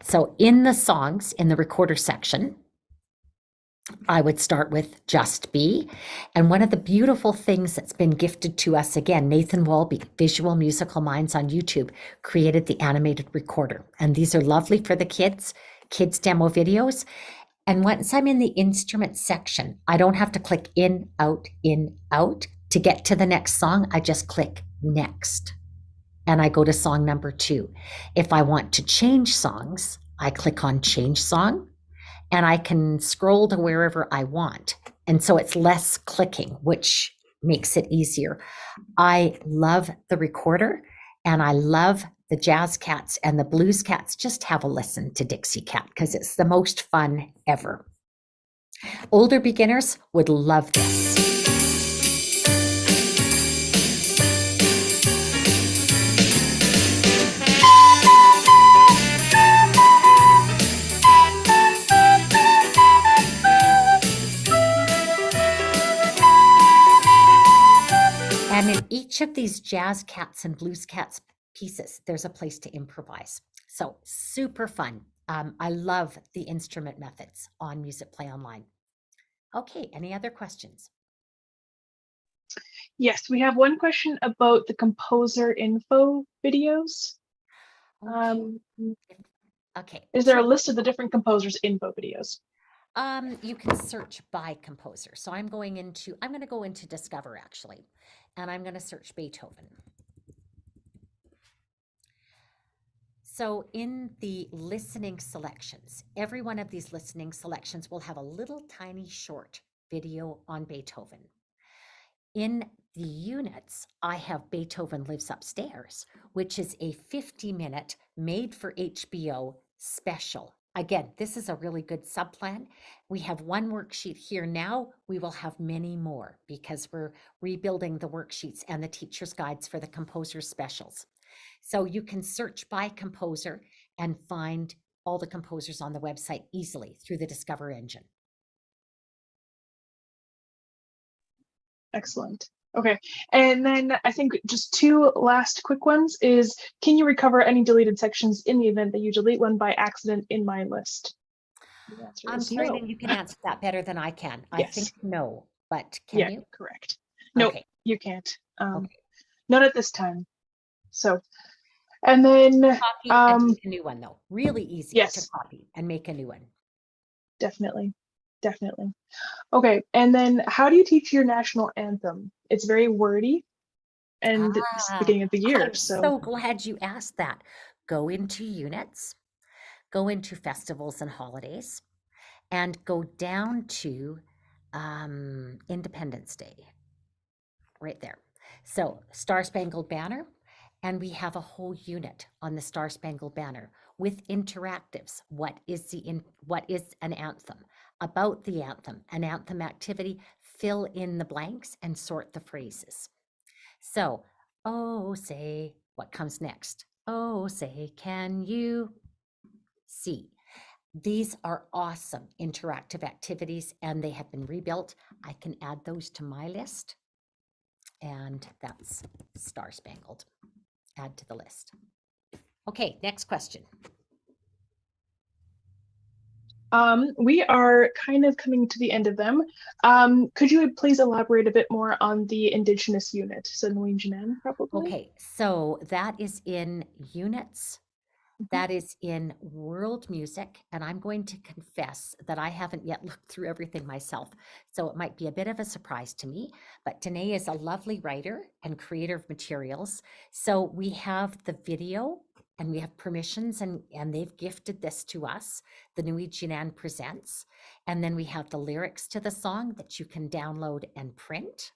So in the songs, in the recorder section, I would start with Just Be. And one of the beautiful things that's been gifted to us, again, Nathan Walby, Visual Musical Minds on YouTube, created the animated recorder. And these are lovely for the kids demo videos. And once I'm in the instrument section, I don't have to click in, out, to get to the next song. I just click next. And I go to song number 2. If I want to change songs, I click on change song. And I can scroll to wherever I want. And so it's less clicking, which makes it easier. I love the recorder and I love the jazz cats and the blues cats. Just have a listen to Dixie Cat because it's the most fun ever. Older beginners would love this. And in each of these jazz cats and blues cats pieces, there's a place to improvise. So super fun. I love the instrument methods on Musicplay Online. Okay, any other questions? Yes, we have one question about the composer info videos. Okay. Okay. Is there a list of the different composers' info videos? You can search by composer. So I'm going to go into Discover actually, and I'm going to search Beethoven. So in the listening selections, every one of these listening selections will have a little tiny short video on Beethoven. In the units, I have Beethoven Lives Upstairs, which is a 50-minute made for HBO special. Again, this is a really good subplan. We have one worksheet here now. We will have many more because we're rebuilding the worksheets and the teacher's guides for the composer specials. So you can search by composer and find all the composers on the website easily through the Discover engine. Excellent. Okay, and then I think just two last quick ones is, can you recover any deleted sections in the event that you delete one by accident in my list? The answer I'm is sorry, no. then you can answer that better than I can. I Yes. think no, but can you? Correct. No, Okay. you can't. Okay. Not at this time. So, and then Copy and make a new one though. Really easy to yes, copy and make a new one. definitely. Okay, and then how do you teach your national anthem? It's very wordy, and it's the beginning of the year. I'm so glad you asked that. Go into units, go into festivals and holidays, and go down to Independence Day. Right there. So Star Spangled Banner, and we have a whole unit on the Star Spangled Banner with interactives. What is an anthem? About the anthem, an anthem activity, fill in the blanks and sort the phrases. So, oh, say, what comes next? Oh, say, can you see? These are awesome interactive activities and they have been rebuilt. I can add those to my list. And that's Star Spangled. Add to the list. Okay, next question. We are kind of coming to the end of them. Could you please elaborate a bit more on the Indigenous unit? So Nguyen probably. Okay, so that is in units. That is in world music, and I'm going to confess that I haven't yet looked through everything myself, so it might be a bit of a surprise to me, but Danae is a lovely writer and creator of materials. So we have the video and we have permissions and they've gifted this to us, the Nui Jinan Presents, and then we have the lyrics to the song that you can download and print.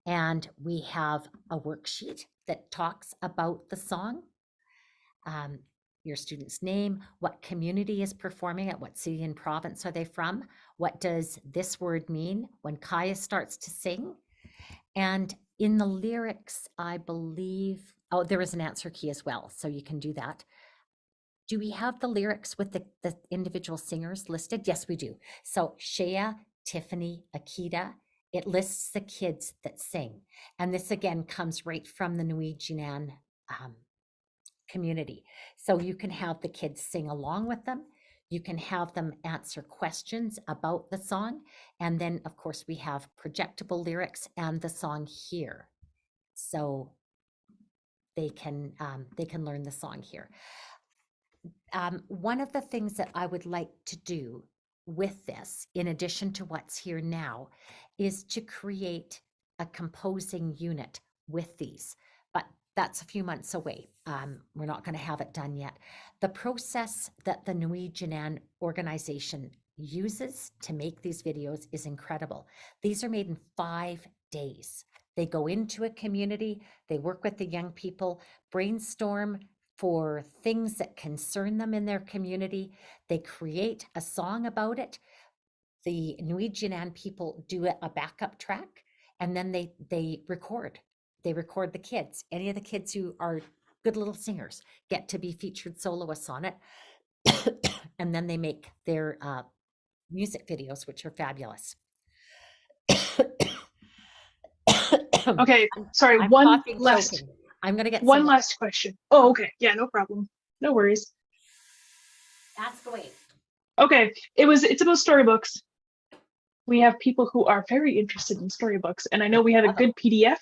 And we have a worksheet that talks about the song. Your student's name, what community is performing it, what city and province are they from, what does this word mean when Kaya starts to sing. And in the lyrics, I believe, oh, there is an answer key as well, so you can do that. Do we have the lyrics with the individual singers listed? Yes, we do. So Shea, Tiffany, Akita, it lists the kids that sing. And this again comes right from the Nui Jinan community. So you can have the kids sing along with them. You can have them answer questions about the song. And then of course we have projectable lyrics and the song here. So they can learn the song here. One of the things that I would like to do with this, in addition to what's here now, is to create a composing unit with these, but that's a few months away. We're not going to have it done yet. The process that the Nui Jinan organization uses to make these videos is incredible. These are made in 5 days. They go into a community, they work with the young people, brainstorm for things that concern them in their community. They create a song about it. The Nui Jinan people do a backup track, and then they record. They record the kids. Any of the kids who are good little singers get to be featured soloists on it. And then they make their music videos, which are fabulous. Okay, sorry, I'm one coughing, last choking. I'm gonna get one some. last question. Oh, okay. Yeah, no problem. No worries. Ask away. Okay, it's about storybooks. We have people who are very interested in storybooks, and I know we have a good PDF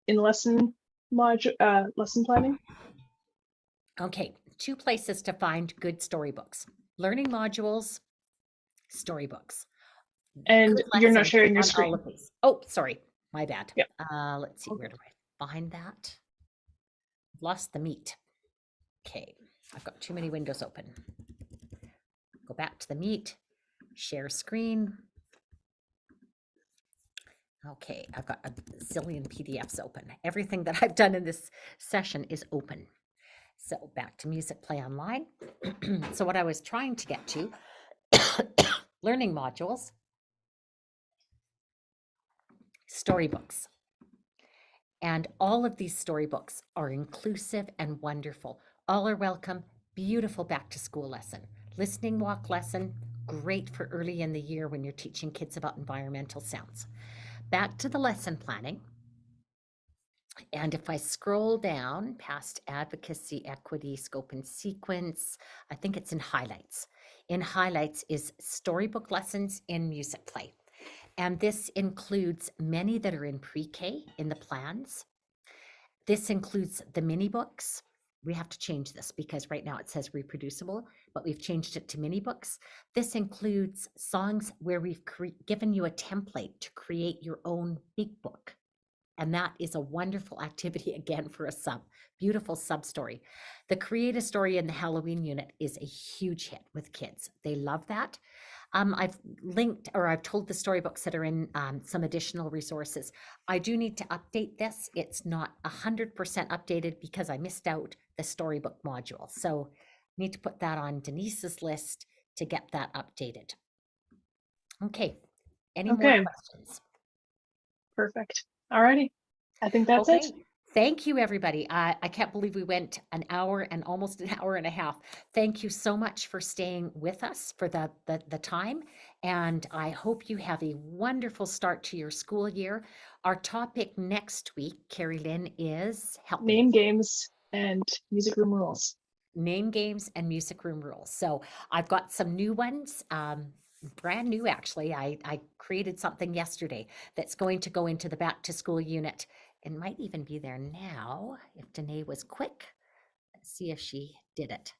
in lesson lesson planning. Okay, 2 places to find good storybooks. Learning modules, storybooks. And Good you're not lessons sharing your on all screen. of these. Oh, sorry, my bad. Yep. Let's see, Okay. where do I find that? Lost the meat. Okay, I've got too many windows open. Go back to the meet, share screen. Okay, I've got a zillion PDFs open. Everything that I've done in this session is open. So back to Musicplay Online. So what I was trying to get to, learning modules, storybooks. And all of these storybooks are inclusive and wonderful. All are welcome, beautiful back to school lesson. Listening walk lesson, great for early in the year when you're teaching kids about environmental sounds. Back to the lesson planning. And if I scroll down past advocacy, equity, scope and sequence, I think it's in highlights. In highlights is storybook lessons in Musicplay. And this includes many that are in pre-K in the plans. This includes the mini books. We have to change this because right now it says reproducible, but we've changed it to mini books. This includes songs where we've given you a template to create your own big book. And that is a wonderful activity again for a beautiful sub story. The Create a Story in the Halloween unit is a huge hit with kids. They love that. I've linked, or I've told the storybooks that are in some additional resources. I do need to update this. It's not 100% updated because I missed out the storybook module. So I need to put that on Denise's list to get that updated. Okay, any more questions? Perfect. Alrighty. I think that's it. Thank you, everybody. I can't believe we went an hour and almost an hour and a half. Thank you so much for staying with us for the time. And I hope you have a wonderful start to your school year. Our topic next week, Carrie Lynn, is Name games and music room rules. Name games and music room rules. So I've got some new ones. Brand new, actually. I created something yesterday that's going to go into the back to school unit. It might even be there now if Danae was quick. Let's see if she did it.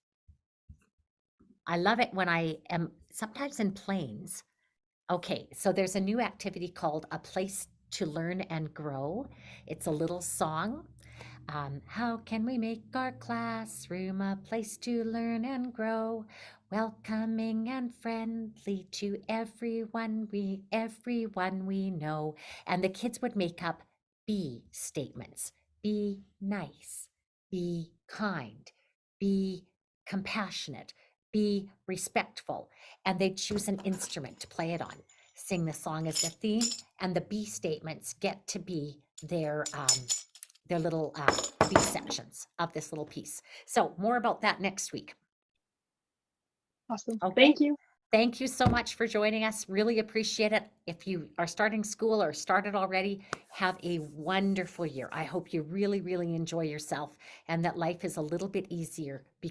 I love it when I am sometimes in planes. Okay, so there's a new activity called A Place to Learn and Grow. It's a little song. How can we make our classroom a place to learn and grow? Welcoming and friendly to everyone we know. And the kids would make up be statements. Be nice, be kind, be compassionate, be respectful. And they choose an instrument to play it on. Sing the song as the theme, and the be statements get to be their little B sections of this little piece. So more about that next week. Awesome. Okay. Thank you. Thank you so much for joining us. Really appreciate it. If you are starting school or started already, have a wonderful year. I hope you really, really enjoy yourself and that life is a little bit easier